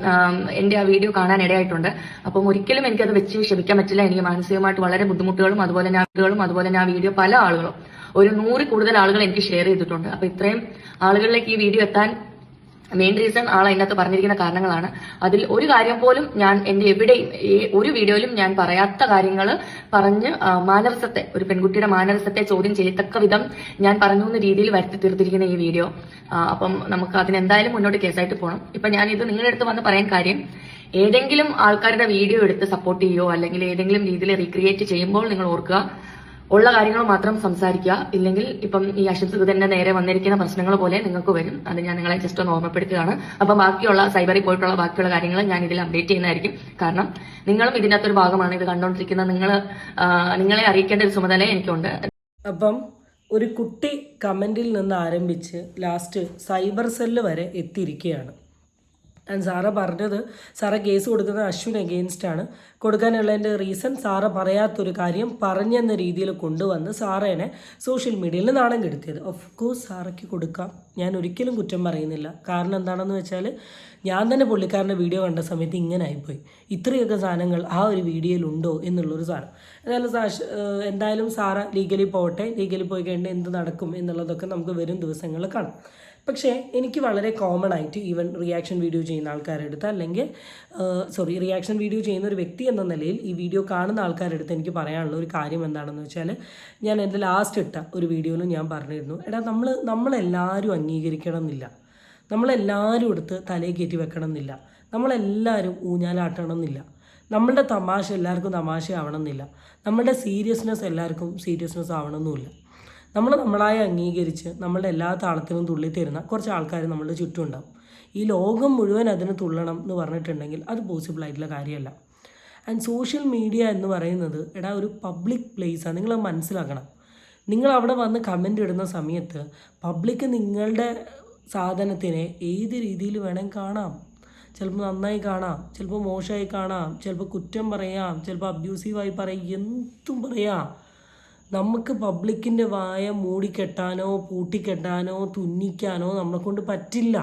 എന്റെ ആ വീഡിയോ കാണാൻ ഇടയായിട്ടുണ്ട്. അപ്പം ഒരിക്കലും എനിക്കത് വെച്ച് ക്ഷമിക്കാൻ പറ്റില്ല. എനിക്ക് മാനസികമായിട്ട് വളരെ ബുദ്ധിമുട്ടുകളും അതുപോലെ തന്നെ ആ വീഡിയോ പല ആളുകളും 100 കൂടുതൽ ആളുകൾ എനിക്ക് ഷെയർ ചെയ്തിട്ടുണ്ട്. അപ്പൊ ഇത്രയും ആളുകളിലേക്ക് ഈ വീഡിയോ എത്താൻ മെയിൻ റീസൺ ആൾ അതിനകത്ത് പറഞ്ഞിരിക്കുന്ന കാരണങ്ങളാണ്. അതിൽ ഒരു കാര്യം പോലും ഞാൻ എന്റെ എവിടെയും ഒരു വീഡിയോയിലും ഞാൻ പറയാത്ത കാര്യങ്ങൾ പറഞ്ഞ് മാനരസത്തെ, ഒരു പെൺകുട്ടിയുടെ മാനരസത്തെ ചോദ്യം ചെയ്യത്തക്ക വിധം ഞാൻ പറഞ്ഞു എന്ന രീതിയിൽ വരുത്തി തീർത്തിരിക്കുന്ന ഈ വീഡിയോ. അപ്പം നമുക്ക് അതിനെന്തായാലും മുന്നോട്ട് കേസായിട്ട് പോകണം. ഇപ്പൊ ഞാൻ ഇത് നിങ്ങളുടെ അടുത്ത് വന്ന് പറയാൻ കാര്യം, ഏതെങ്കിലും ആൾക്കാരുടെ വീഡിയോ എടുത്ത് സപ്പോർട്ട് ചെയ്യുകയോ അല്ലെങ്കിൽ ഏതെങ്കിലും രീതിയിൽ റീക്രിയേറ്റ് ചെയ്യുമ്പോൾ നിങ്ങൾ ഓർക്കുക, ഉള്ള കാര്യങ്ങൾ മാത്രം സംസാരിക്കുക. ഇല്ലെങ്കിൽ ഇപ്പം ഈ അശ്വിൻ സുഗതന്റെ നേരെ വന്നിരിക്കുന്ന പ്രശ്നങ്ങൾ പോലെ നിങ്ങൾക്ക് വരും. അത് ഞാൻ നിങ്ങളെ ജസ്റ്റ് ഒന്ന് ഓർമ്മപ്പെടുത്തുകയാണ്. അപ്പം ബാക്കിയുള്ള സൈബറിൽ പോയിട്ടുള്ള ബാക്കിയുള്ള കാര്യങ്ങൾ ഞാൻ ഇതിൽ അപ്ഡേറ്റ് ചെയ്യുന്നതായിരിക്കും. കാരണം നിങ്ങളും ഇതിന്റെ അകത്തൊരു ഭാഗമാണ്. ഇത് കണ്ടുകൊണ്ടിരിക്കുന്ന നിങ്ങളെ അറിയിക്കേണ്ട ഒരു ചുമതല എനിക്കുണ്ട്. അപ്പം ഒരു കുട്ടി കമൻറ്റിൽ നിന്ന് ആരംഭിച്ച് ലാസ്റ്റ് സൈബർ സെല്ല് വരെ എത്തിയിരിക്കുകയാണ്. ആൻഡ് സാറ പറഞ്ഞത്, സാറ കേസ് കൊടുക്കുന്നത് അശ്വിൻ അഗെയിൻസ്റ്റ് ആണ്. കൊടുക്കാനുള്ളതിൻ്റെ റീസൺ സാറ പറയാത്തൊരു കാര്യം പറഞ്ഞെന്ന രീതിയിൽ കൊണ്ടുവന്ന് സാറേനെ സോഷ്യൽ മീഡിയയിൽ നാണം കെടുത്തിയത്. ഓഫ് കോഴ്സ് സാറയ്ക്ക് കൊടുക്കാം, ഞാൻ ഒരിക്കലും കുറ്റം പറയുന്നില്ല. കാരണം എന്താണെന്ന് വെച്ചാൽ ഞാൻ തന്നെ പുള്ളിക്കാരൻ്റെ വീഡിയോ കണ്ട സമയത്ത് ഇങ്ങനെ ആയിപ്പോയി. ഇത്രയൊക്കെ സാധനങ്ങൾ ആ ഒരു വീഡിയോയിലുണ്ടോ എന്നുള്ളൊരു സാധനം. എന്തായാലും സാറ ലീഗലി പോകട്ടെ, ലീഗലി പോയി കഴിഞ്ഞാൽ എന്ത് നടക്കും എന്നുള്ളതൊക്കെ നമുക്ക് വരും ദിവസങ്ങളിൽ കാണാം. പക്ഷേ എനിക്ക് വളരെ കോമൺ ആയിട്ട് ഈവൻ റിയാക്ഷൻ വീഡിയോ ചെയ്യുന്ന ആൾക്കാരെടുത്ത് അല്ലെങ്കിൽ റിയാക്ഷൻ വീഡിയോ ചെയ്യുന്ന ഒരു വ്യക്തി എന്ന നിലയിൽ ഈ വീഡിയോ കാണുന്ന ആൾക്കാരെടുത്ത് എനിക്ക് പറയാനുള്ള ഒരു കാര്യം എന്താണെന്ന് വെച്ചാൽ, ഞാൻ എൻ്റെ ലാസ്റ്റ് ഇട്ട ഒരു വീഡിയോയിലും ഞാൻ പറഞ്ഞിരുന്നു, എടാ നമ്മളെല്ലാവരും അംഗീകരിക്കണം എന്നില്ല, നമ്മളെല്ലാവരും എടുത്ത് തലയിൽ കയറ്റി വെക്കണം എന്നില്ല, നമ്മളെല്ലാവരും ഊഞ്ഞാലാട്ടണം എന്നില്ല, നമ്മളുടെ തമാശ എല്ലാവർക്കും തമാശ ആവണം എന്നില്ല, നമ്മളുടെ സീരിയസ്നെസ് എല്ലാവർക്കും സീരിയസ്നെസ് ആവണമെന്നുമില്ല. നമ്മളായി അംഗീകരിച്ച് നമ്മളുടെ എല്ലാ താളത്തിനും തുള്ളി തരുന്ന കുറച്ച് ആൾക്കാർ നമ്മളുടെ ചുറ്റും ഉണ്ടാവും. ഈ ലോകം മുഴുവൻ അതിന് തുള്ളണം എന്ന് പറഞ്ഞിട്ടുണ്ടെങ്കിൽ അത് പോസിബിൾ ആയിട്ടുള്ള കാര്യമല്ല. ആൻഡ് സോഷ്യൽ മീഡിയ എന്ന് പറയുന്നത് ഒരു പബ്ലിക് പ്ലേസാണ്. നിങ്ങൾ മനസ്സിലാക്കണം. നിങ്ങൾ അവിടെ വന്ന് കമൻ്റ് ഇടുന്ന സമയത്ത് പബ്ലിക്ക് നിങ്ങളുടെ സാധനത്തിനെ ഏത് രീതിയിൽ വേണമെങ്കിൽ കാണാം. ചിലപ്പോൾ നന്നായി കാണാം, ചിലപ്പോൾ മോശമായി കാണാം, ചിലപ്പോൾ കുറ്റം പറയാം, ചിലപ്പോൾ അബ്യൂസീവായി പറയാം, എന്തും പറയാം. നമുക്ക് പബ്ലിക്കിൻ്റെ വായ മൂടിക്കെട്ടാനോ പൂട്ടിക്കെട്ടാനോ തുന്നിക്കാനോ നമ്മളെക്കൊണ്ട് പറ്റില്ല.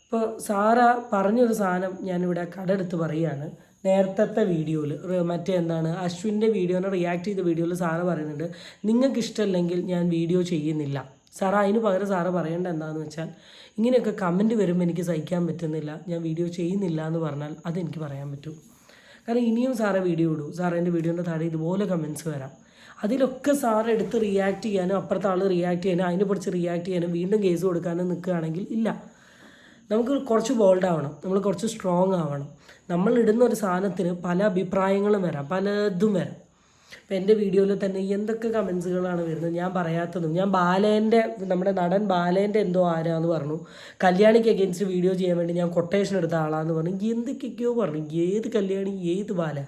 ഇപ്പോൾ സാറ പറഞ്ഞൊരു സാധനം ഞാനിവിടെ കടെടുത്ത് പറയുകയാണ്. നേരത്തെ വീഡിയോയിൽ അശ്വിൻ്റെ വീഡിയോനെ റിയാക്ട് ചെയ്ത വീഡിയോയിൽ സാറ് പറയുന്നുണ്ട്, നിങ്ങൾക്ക് ഇഷ്ടമല്ലെങ്കിൽ ഞാൻ വീഡിയോ ചെയ്യുന്നില്ല. സാറ അതിന് പകരം സാറ് പറയേണ്ട എന്താണെന്ന് വെച്ചാൽ, ഇങ്ങനെയൊക്കെ കമൻറ്റ് വരുമ്പോൾ എനിക്ക് സഹിക്കാൻ പറ്റുന്നില്ല, ഞാൻ വീഡിയോ ചെയ്യുന്നില്ല എന്ന് പറഞ്ഞാൽ അതെനിക്ക് പറയാൻ പറ്റും. കാരണം ഇനിയും സാറെ വീഡിയോ ഇടൂ, സാറിൻ്റെ വീഡിയോൻ്റെ താഴെ ഇതുപോലെ കമൻറ്റ്സ് വരാം. അതിലൊക്കെ സാറ് എടുത്ത് റിയാക്ട് ചെയ്യാനും അപ്പുറത്തെ ആൾ റിയാക്ട് ചെയ്യാനും അതിനെ കുറിച്ച് റിയാക്ട് ചെയ്യാനും വീണ്ടും കേസ് കൊടുക്കാനും നിൽക്കുകയാണെങ്കിൽ ഇല്ല. നമുക്ക് കുറച്ച് ബോൾഡ് ആവണം, നമ്മൾ കുറച്ച് സ്ട്രോങ് ആവണം. നമ്മൾ ഇടുന്ന ഒരു സാധനത്തിന് പല അഭിപ്രായങ്ങളും വരാം, പലതും വരാം. ഇപ്പം എൻ്റെ വീഡിയോയിൽ തന്നെ എന്തൊക്കെ കമൻസുകളാണ് വരുന്നത്, ഞാൻ പറയാത്തതും. ഞാൻ നമ്മുടെ നടൻ ബാലേൻ്റെ എന്തോ ആരാന്ന് പറഞ്ഞു, കല്യാണിക്ക് അഗെയിൻസ്റ്റ് വീഡിയോ ചെയ്യാൻ വേണ്ടി ഞാൻ കൊട്ടേഷൻ എടുത്ത ആളാന്ന് പറഞ്ഞു, എന്തൊക്കെയൊക്കെയോ പറഞ്ഞു. ഏത് കല്യാണി, ഏത് ബാല,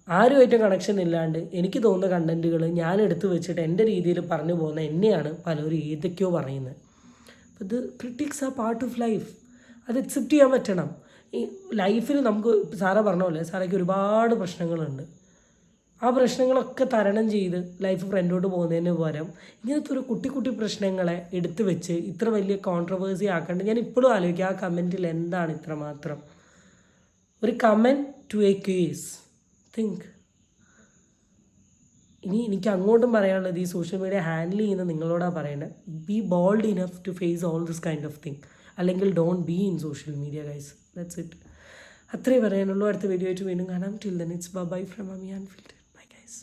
ആരുമായിട്ടും കണക്ഷൻ ഇല്ലാണ്ട് എനിക്ക് തോന്നുന്ന കണ്ടൻറ്റുകൾ ഞാൻ എടുത്തു വെച്ചിട്ട് എൻ്റെ രീതിയിൽ പറഞ്ഞു പോകുന്ന എന്നെയാണ് പലരും ഏതൊക്കെയോ പറയുന്നത്. അപ്പോൾ ഇത് ക്രിട്ടിക്സ് ആ പാർട്ട് ഓഫ് ലൈഫ്. അത് അക്സെപ്റ്റ് ചെയ്യാൻ പറ്റണം. ഈ ലൈഫിൽ നമുക്ക് സാറ പറഞ്ഞ പോലെ സാറയ്ക്ക് ഒരുപാട് പ്രശ്നങ്ങളുണ്ട്. ആ പ്രശ്നങ്ങളൊക്കെ തരണം ചെയ്ത് ലൈഫ് ഫ്രണ്ടോട്ട് പോകുന്നതിന് പകരം ഇങ്ങനത്തെ ഒരു കുട്ടി പ്രശ്നങ്ങളെ എടുത്തു വെച്ച് ഇത്ര വലിയ കോൺട്രവേഴ്സി ആക്കേണ്ട. ഞാൻ ഇപ്പോഴും ആലോചിക്കുക ആ കമൻറ്റിൽ എന്താണ് ഇത്രമാത്രം. ഒരു comment to a case. Think. ഇനി എനിക്ക് അങ്ങോട്ടും പറയാനുള്ളത് ഈ സോഷ്യൽ മീഡിയ ഹാൻഡിൽ ചെയ്യുന്ന നിങ്ങളോടാണ് പറയേണ്ടത്. Be bold enough to face all this kind of thing. അല്ലെങ്കിൽ don't be in social media guys. That's it. അത്രേ പറയാനുള്ളൂ. അടുത്ത വീഡിയോ ആയിട്ട് വീണ്ടും കാണാം. Till then it's bye from Ami Anfield.